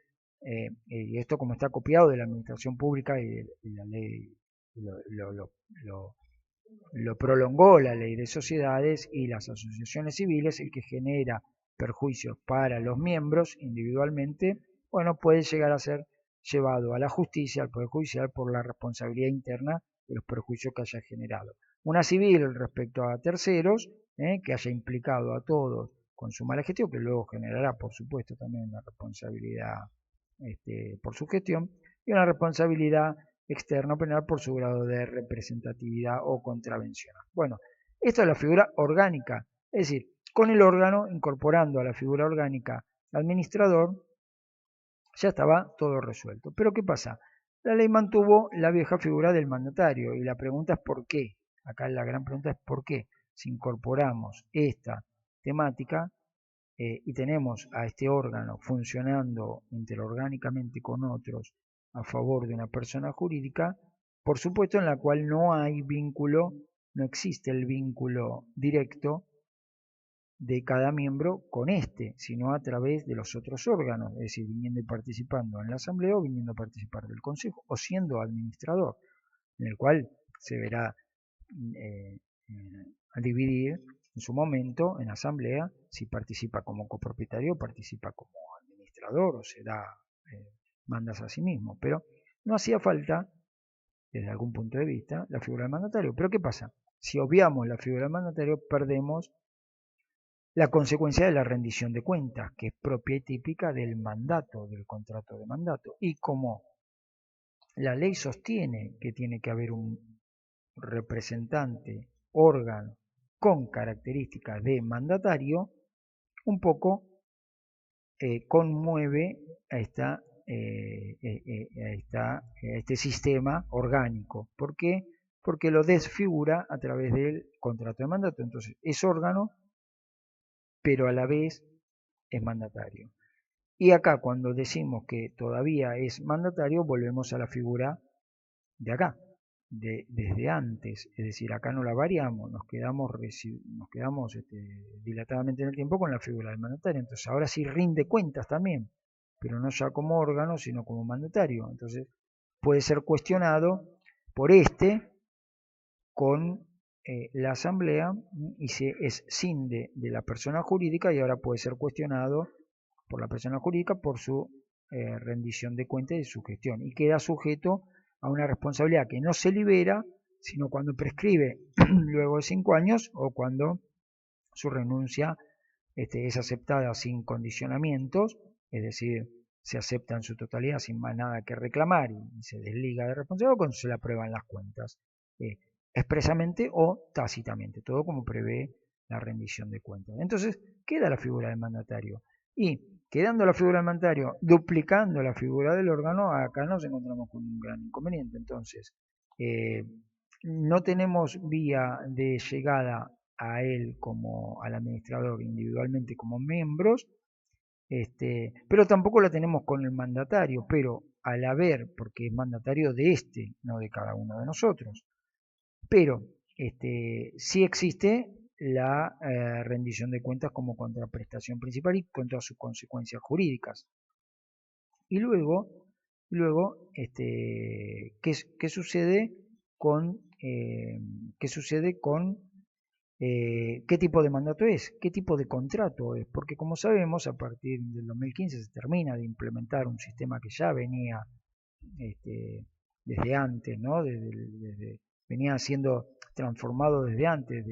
y esto como está copiado de la administración pública y la ley lo prolongó la ley de sociedades y las asociaciones civiles, el que genera perjuicios para los miembros individualmente, bueno, puede llegar a ser llevado a la justicia, al Poder Judicial, por la responsabilidad interna de los perjuicios que haya generado. Una civil respecto a terceros, que haya implicado a todos con su mala gestión, que luego generará, por supuesto, también una responsabilidad por su gestión, y una responsabilidad externa penal por su grado de representatividad o contravencional. Bueno, esto es la figura orgánica, es decir, con el órgano incorporando a la figura orgánica administrador, ya estaba todo resuelto. Pero ¿qué pasa? La ley mantuvo la vieja figura del mandatario y la pregunta es ¿por qué? Acá la gran pregunta es ¿por qué? Si incorporamos esta temática y tenemos a este órgano funcionando interorgánicamente con otros a favor de una persona jurídica, por supuesto en la cual no hay vínculo, no existe el vínculo directo de cada miembro con este, sino a través de los otros órganos, es decir, viniendo y participando en la asamblea o viniendo a participar del consejo o siendo administrador, en el cual se verá a dividir en su momento en asamblea si participa como copropietario o participa como administrador o se da mandas a sí mismo, pero no hacía falta desde algún punto de vista la figura del mandatario. Pero ¿qué pasa? Si obviamos la figura del mandatario, perdemos la consecuencia de la rendición de cuentas, que es propia y típica del mandato, del contrato de mandato. Y como la ley sostiene que tiene que haber un representante, órgano, con características de mandatario, un poco conmueve a este sistema orgánico. ¿Por qué? Porque lo desfigura a través del contrato de mandato. Entonces, es órgano, pero a la vez es mandatario. Y acá, cuando decimos que todavía es mandatario, volvemos a la figura de acá, desde antes. Es decir, acá no la variamos, nos quedamos dilatadamente en el tiempo con la figura del mandatario. Entonces, ahora sí rinde cuentas también, pero no ya como órgano, sino como mandatario. Entonces, puede ser cuestionado por con la asamblea y se escinde de la persona jurídica y ahora puede ser cuestionado por la persona jurídica por su rendición de cuentas y de su gestión y queda sujeto a una responsabilidad que no se libera sino cuando prescribe luego de 5 años o cuando su renuncia es aceptada sin condicionamientos, es decir, se acepta en su totalidad sin más nada que reclamar y se desliga de responsabilidad cuando se le aprueban las cuentas, expresamente o tácitamente, todo como prevé la rendición de cuentas. Entonces, queda la figura del mandatario y quedando la figura del mandatario, duplicando la figura del órgano, acá nos encontramos con un gran inconveniente. Entonces, no tenemos vía de llegada a él como al administrador individualmente como miembros, pero tampoco la tenemos con el mandatario, pero al haber, porque es mandatario de no de cada uno de nosotros, pero sí existe la rendición de cuentas como contraprestación principal y con todas sus consecuencias jurídicas. Y luego ¿qué sucede con qué tipo de mandato es, qué tipo de contrato es? Porque como sabemos, a partir del 2015 se termina de implementar un sistema que ya venía desde antes, ¿no? Venía siendo transformado desde antes,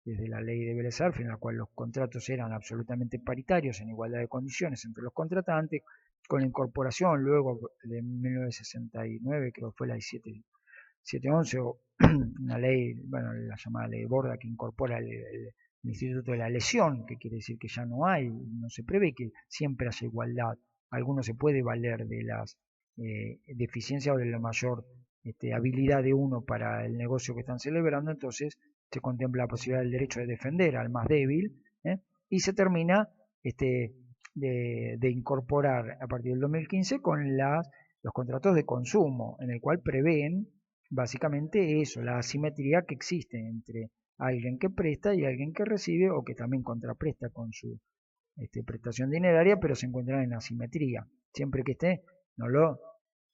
desde la ley de Vélez Arfield, en la cual los contratos eran absolutamente paritarios, en igualdad de condiciones entre los contratantes, con la incorporación luego de 1969, creo que fue la 711, o una ley, bueno, la llamada ley Borda, que incorpora el instituto de la lesión, que quiere decir que ya no hay, no se prevé que siempre haya igualdad. Alguno se puede valer de las deficiencias o de la mayor habilidad de uno para el negocio que están celebrando, entonces se contempla la posibilidad del derecho de defender al más débil, y se termina de incorporar a partir del 2015 con los contratos de consumo, en el cual prevén básicamente eso, la asimetría que existe entre alguien que presta y alguien que recibe o que también contrapresta con su prestación dineraria, pero se encuentran en asimetría, siempre que esté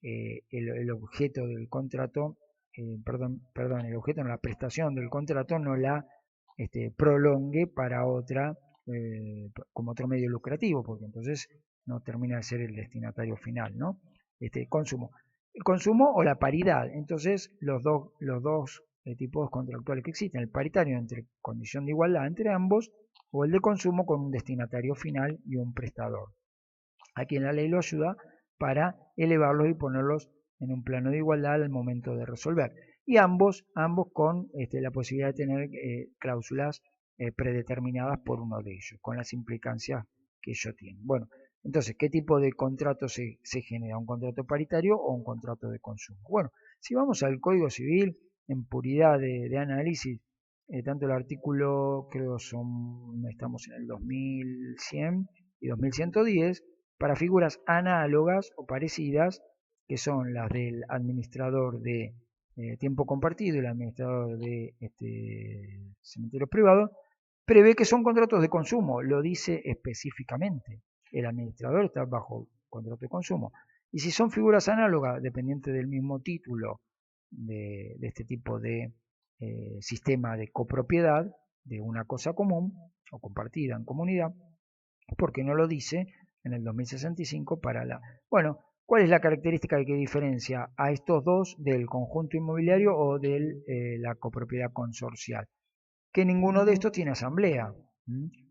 el objeto del contrato, el objeto, no, la prestación del contrato no la prolongue para otra como otro medio lucrativo, porque entonces no termina de ser el destinatario final, ¿no? Consumo. El consumo o la paridad. Entonces, los dos tipos contractuales que existen, el paritario entre condición de igualdad entre ambos, o el de consumo con un destinatario final y un prestador. Aquí en la ley lo ayuda para elevarlos y ponerlos en un plano de igualdad al momento de resolver. Y ambos con la posibilidad de tener cláusulas predeterminadas por uno de ellos, con las implicancias que ello tiene. Bueno, entonces, ¿qué tipo de contrato se genera? ¿Un contrato paritario o un contrato de consumo? Bueno, si vamos al Código Civil, en puridad de análisis, tanto el artículo, creo estamos en el 2100 y 2110, para figuras análogas o parecidas, que son las del administrador de tiempo compartido y el administrador de cementerios privados, prevé que son contratos de consumo, lo dice específicamente. El administrador está bajo contrato de consumo. Y si son figuras análogas, dependientes del mismo título de este tipo de sistema de copropiedad de una cosa común o compartida en comunidad, porque no lo dice en el 2065 para la... Bueno, ¿cuál es la característica que diferencia a estos dos del conjunto inmobiliario o de la copropiedad consorcial? Que ninguno de estos tiene asamblea.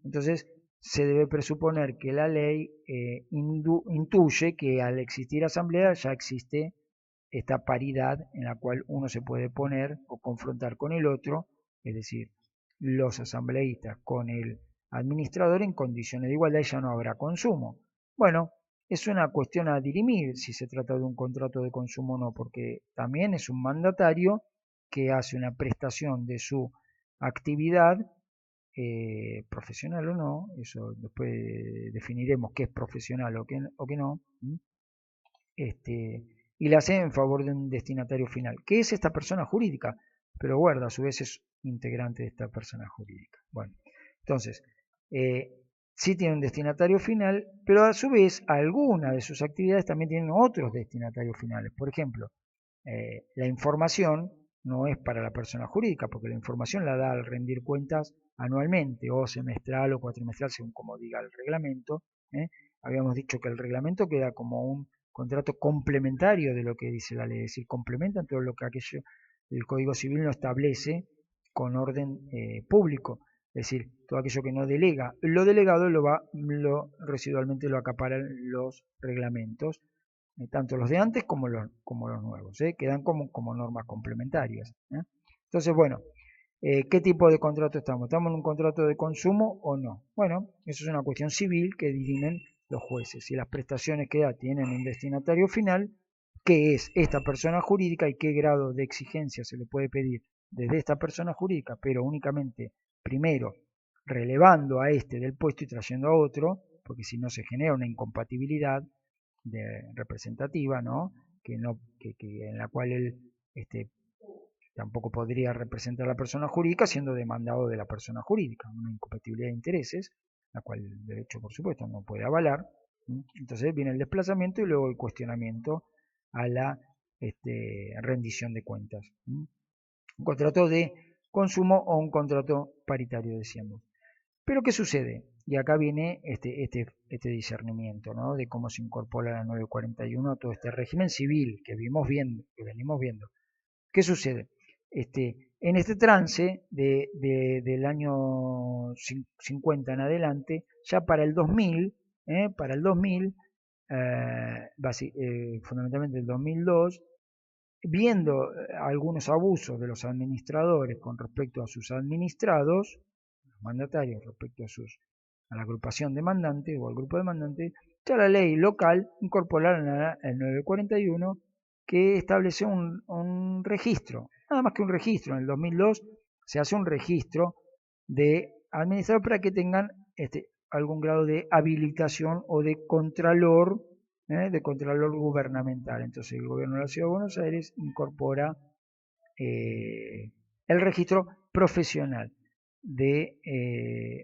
Entonces, se debe presuponer que la ley intuye que al existir asamblea ya existe esta paridad en la cual uno se puede poner o confrontar con el otro, es decir, los asambleístas con el administrador en condiciones de igualdad y ya no habrá consumo. Bueno, es una cuestión a dirimir si se trata de un contrato de consumo o no, porque también es un mandatario que hace una prestación de su actividad, profesional o no, eso después definiremos qué es profesional o qué no, y la hace en favor de un destinatario final, que es esta persona jurídica, pero guarda, a su vez es integrante de esta persona jurídica. Bueno, entonces, sí tiene un destinatario final, pero a su vez algunas de sus actividades también tienen otros destinatarios finales. Por ejemplo, la información no es para la persona jurídica, porque la información la da al rendir cuentas anualmente, o semestral o cuatrimestral, según como diga el reglamento. Habíamos dicho que el reglamento queda como un contrato complementario de lo que dice la ley, es decir, complementan todo lo que aquello el Código Civil no establece con orden público, es decir, todo aquello que no delega. Lo delegado residualmente lo acaparan los reglamentos, tanto los de antes como los nuevos, quedan como normas complementarias. Entonces, bueno, ¿qué tipo de contrato estamos? ¿Estamos en un contrato de consumo o no? Bueno, eso es una cuestión civil que dirimen los jueces. Si las prestaciones que da tienen un destinatario final, ¿qué es esta persona jurídica y qué grado de exigencia se le puede pedir desde esta persona jurídica, pero únicamente, primero, relevando a este del puesto y trayendo a otro, porque si no se genera una incompatibilidad representativa, ¿no? En la cual él tampoco podría representar a la persona jurídica siendo demandado de la persona jurídica, una incompatibilidad de intereses, la cual el derecho, por supuesto, no puede avalar. Entonces viene el desplazamiento y luego el cuestionamiento a la rendición de cuentas. Un contrato de consumo o un contrato paritario, decíamos. Pero ¿qué sucede? Y acá viene este discernimiento, ¿no? De cómo se incorpora la 941 a todo este régimen civil que venimos viendo. ¿Qué sucede? En este trance del año 50 en adelante, ya para el 2000, fundamentalmente el 2002, viendo algunos abusos de los administradores con respecto a sus administrados, los mandatarios respecto a la agrupación demandante o al grupo demandante, ya la ley local incorporaron el 941 que establece un registro, nada más que un registro. En el 2002 se hace un registro de administradores para que tengan algún grado de habilitación o de contralor gubernamental. Entonces el gobierno de la Ciudad de Buenos Aires incorpora el registro profesional de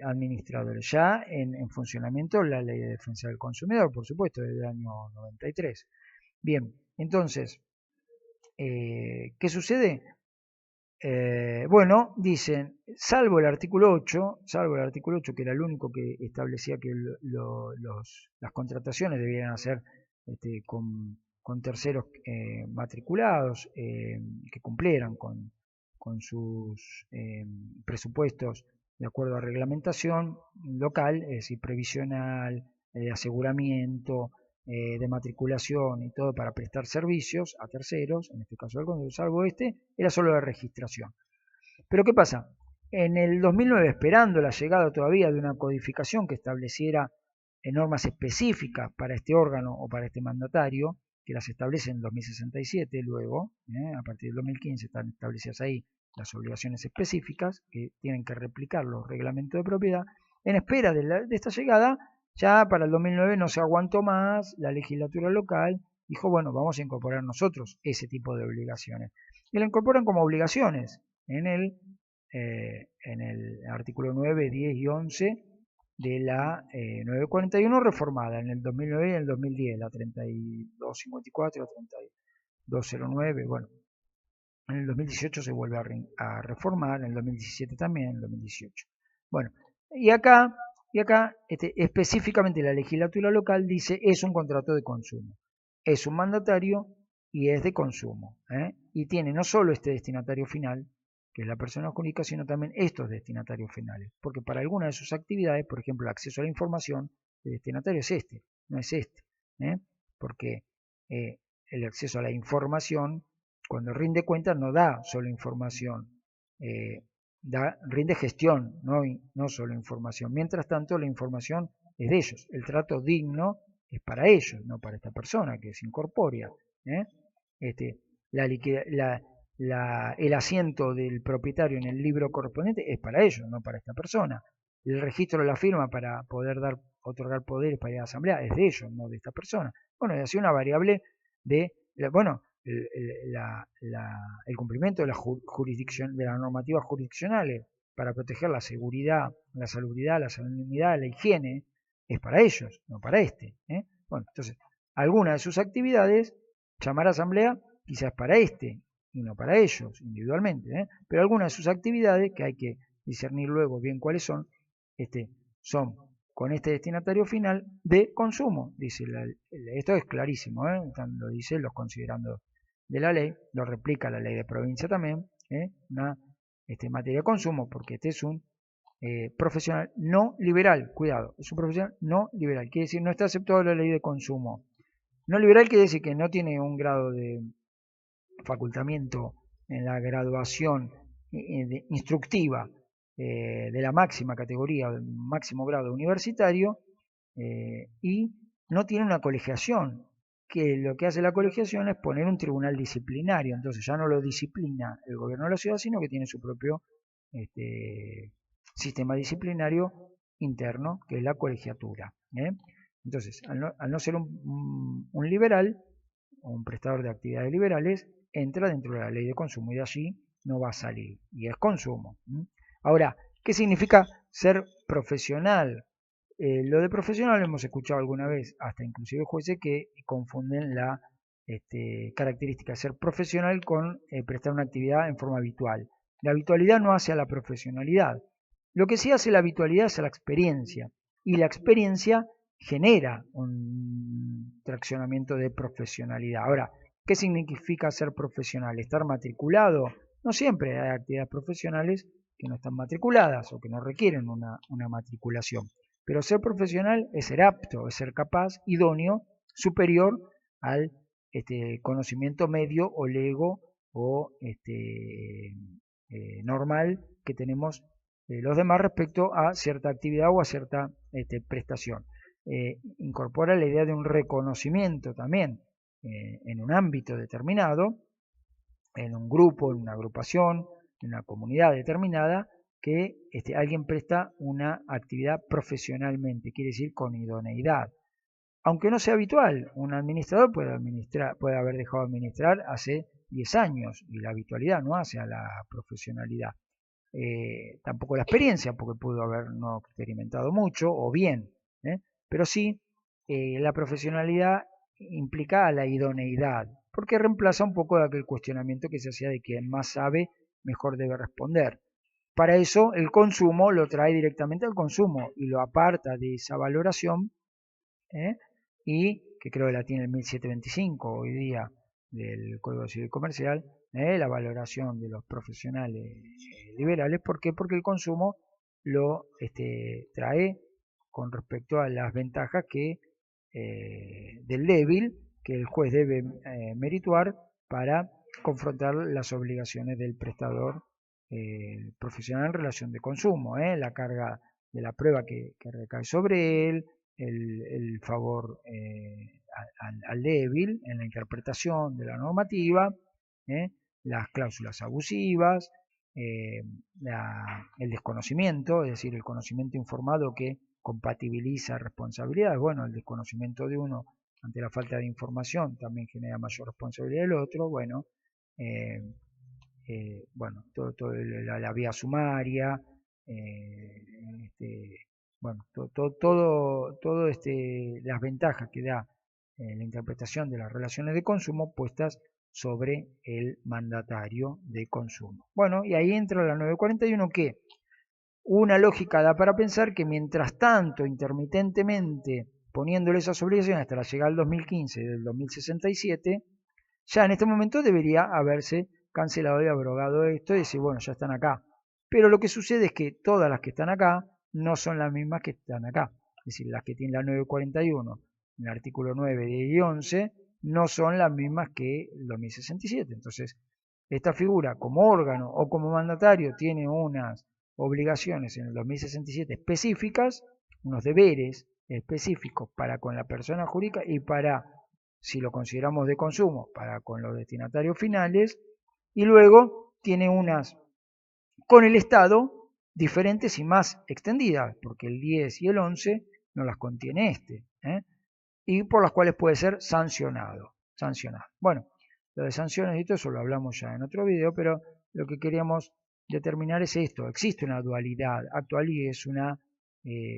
administradores, ya en funcionamiento la ley de defensa del consumidor, por supuesto, desde el año 93. Bien, entonces, ¿qué sucede? bueno, dicen, salvo el artículo 8, que era el único que establecía que las contrataciones debían hacer con terceros matriculados, que cumplieran con sus presupuestos de acuerdo a reglamentación local, es decir, previsional, aseguramiento, de matriculación y todo para prestar servicios a terceros, en este caso algo, salvo era solo la registración. Pero ¿qué pasa? En el 2009, esperando la llegada todavía de una codificación que estableciera normas específicas para este órgano o para este mandatario, que las establece en 2067 luego, a partir del 2015 están establecidas ahí las obligaciones específicas que tienen que replicar los reglamentos de propiedad, en espera de esta llegada, ya para el 2009 no se aguantó más, la legislatura local dijo, bueno, vamos a incorporar nosotros ese tipo de obligaciones. Y la incorporan como obligaciones en el artículo 9, 10 y 11 de la 941 reformada en el 2009 y en el 2010, la 3254, la 3209, bueno, en el 2018 se vuelve a reformar, en el 2017 también, en el 2018. Bueno, y acá específicamente la legislatura local dice es un contrato de consumo, es un mandatario y es de consumo, y tiene no solo este destinatario final, que es la persona jurídica, sino también estos destinatarios finales, porque para algunas de sus actividades, por ejemplo, el acceso a la información, el destinatario es este, no es este, porque el acceso a la información, cuando rinde cuentas, no da solo información, rinde gestión, no solo información. Mientras tanto, la información es de ellos. El trato digno es para ellos, no para esta persona que es incorpórea. El asiento del propietario en el libro correspondiente es para ellos, no para esta persona. El registro de la firma para poder otorgar poderes para ir a la asamblea es de ellos, no de esta persona. Bueno, y así una variable de, bueno, el cumplimiento de de las normativas jurisdiccionales para proteger la seguridad, la salubridad, la salinidad, la higiene, es para ellos, no para este. Bueno, entonces, algunas de sus actividades, llamar a asamblea, quizás para este y no para ellos individualmente, pero algunas de sus actividades, que hay que discernir luego bien cuáles son, son con este destinatario final de consumo. Dice esto es clarísimo, lo dice los considerandos de la ley, lo replica la ley de provincia también, una materia de consumo, porque este es un profesional no liberal, cuidado, es un profesional no liberal, quiere decir no está aceptado la ley de consumo. No liberal quiere decir que no tiene un grado de facultamiento en la graduación instructiva de la máxima categoría, del máximo grado universitario, y no tiene una colegiación, que lo que hace la colegiación es poner un tribunal disciplinario, entonces ya no lo disciplina el gobierno de la ciudad, sino que tiene su propio sistema disciplinario interno, que es la colegiatura. Entonces, al no ser un liberal, o un prestador de actividades liberales, entra dentro de la ley de consumo y de allí no va a salir, y es consumo. Ahora, ¿qué significa ser profesional? Lo de profesional hemos escuchado alguna vez, hasta inclusive jueces que confunden la característica de ser profesional con prestar una actividad en forma habitual. La habitualidad no hace a la profesionalidad. Lo que sí hace la habitualidad es a la experiencia, y la experiencia genera un traccionamiento de profesionalidad. Ahora, ¿qué significa ser profesional? ¿Estar matriculado? No siempre hay actividades profesionales que no están matriculadas o que no requieren una matriculación. Pero ser profesional es ser apto, es ser capaz, idóneo, superior al conocimiento medio o lego o normal que tenemos los demás respecto a cierta actividad o a cierta prestación. Incorpora la idea de un reconocimiento también en un ámbito determinado, en un grupo, en una agrupación, en una comunidad determinada, que alguien presta una actividad profesionalmente, quiere decir con idoneidad. Aunque no sea habitual, un administrador puede haber dejado de administrar hace 10 años y la habitualidad no hace a la profesionalidad. Tampoco la experiencia, porque pudo haber no experimentado mucho o bien, pero sí la profesionalidad implica a la idoneidad, porque reemplaza un poco aquel cuestionamiento que se hacía de quien más sabe mejor debe responder. Para eso el consumo lo trae directamente al consumo y lo aparta de esa valoración, y que creo que la tiene el 1725 hoy día del Código Civil Comercial, la valoración de los profesionales liberales. ¿Por qué? Porque el consumo lo trae con respecto a las ventajas que del débil que el juez debe merituar para confrontar las obligaciones del prestador profesional en relación de consumo, la carga de la prueba que recae sobre él, el favor al débil en la interpretación de la normativa, las cláusulas abusivas, el desconocimiento, es decir, el conocimiento informado que compatibiliza responsabilidades. Bueno, el desconocimiento de uno ante la falta de información también genera mayor responsabilidad del otro. Bueno, todo la vía sumaria, bueno, todo las ventajas que da la interpretación de las relaciones de consumo puestas sobre el mandatario de consumo. Bueno, y ahí entra la 941, que una lógica da para pensar que mientras tanto, intermitentemente, poniéndole esas obligaciones hasta la llegada del 2015 y del 2067, ya en este momento debería haberse cancelado y abrogado esto y decir, bueno, ya están acá. Pero lo que sucede es que todas las que están acá no son las mismas que están acá. Es decir, las que tienen la 941, el artículo 9, 10 y 11, no son las mismas que el 2067. Entonces, esta figura como órgano o como mandatario tiene unas obligaciones en el 2067 específicas, unos deberes específicos para con la persona jurídica y para, si lo consideramos de consumo, para con los destinatarios finales, y luego tiene unas con el Estado diferentes y más extendidas, porque el 10 y el 11 no las contiene y por las cuales puede ser sancionado. Bueno, lo de sanciones y todo eso lo hablamos ya en otro video, pero lo que queríamos determinar es esto: existe una dualidad actual y es una,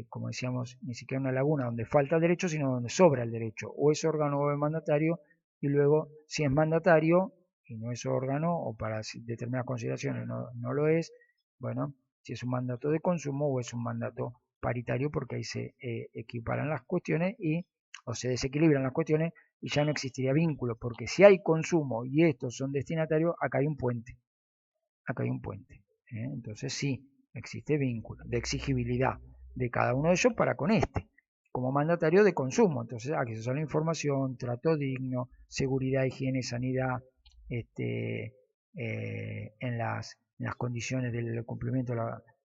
como decíamos, ni siquiera una laguna donde falta el derecho, sino donde sobra el derecho. O es órgano o es mandatario, y luego si es mandatario y no es órgano, o para determinadas consideraciones no lo es, bueno, si es un mandato de consumo o es un mandato paritario, porque ahí se equiparan las cuestiones o se desequilibran las cuestiones y ya no existiría vínculo, porque si hay consumo y estos son destinatarios, acá hay un puente. Entonces sí, existe vínculo de exigibilidad de cada uno de ellos para con como mandatario de consumo. Entonces, acceso a la información, trato digno, seguridad, higiene, sanidad, en las condiciones del cumplimiento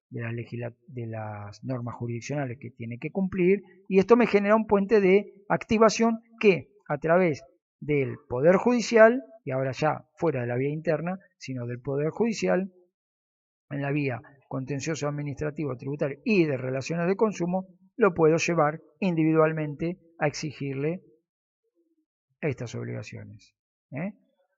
de las normas jurisdiccionales que tiene que cumplir, y esto me genera un puente de activación que a través del Poder Judicial, y ahora ya fuera de la vía interna, sino del Poder Judicial, en la vía contencioso administrativo, tributario y de relaciones de consumo, lo puedo llevar individualmente a exigirle estas obligaciones.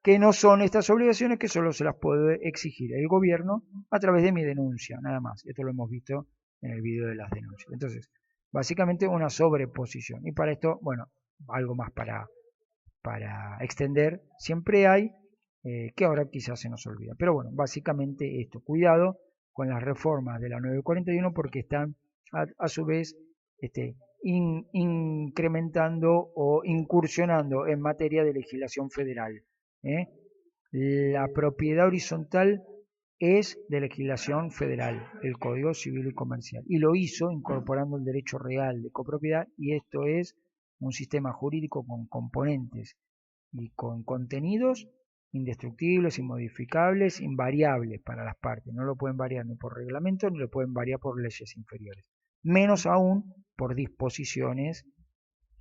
Que no son estas obligaciones que solo se las puede exigir el gobierno a través de mi denuncia, nada más. Esto lo hemos visto en el video de las denuncias. Entonces, básicamente una sobreposición. Y para esto, bueno, algo más para extender siempre hay, que ahora quizás se nos olvida. Pero bueno, básicamente esto. Cuidado con las reformas de la 941 porque están a su vez incrementando o incursionando en materia de legislación federal. La propiedad horizontal es de legislación federal, el Código Civil y Comercial, y lo hizo incorporando el derecho real de copropiedad, y esto es un sistema jurídico con componentes y con contenidos indestructibles, inmodificables, invariables para las partes. No lo pueden variar ni por reglamento ni lo pueden variar por leyes inferiores, menos aún por disposiciones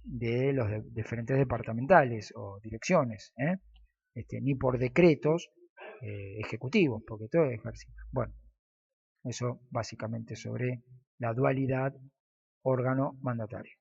de los diferentes departamentales o direcciones, ni por decretos ejecutivos, porque todo es ejército. Bueno, eso básicamente sobre la dualidad órgano mandatario.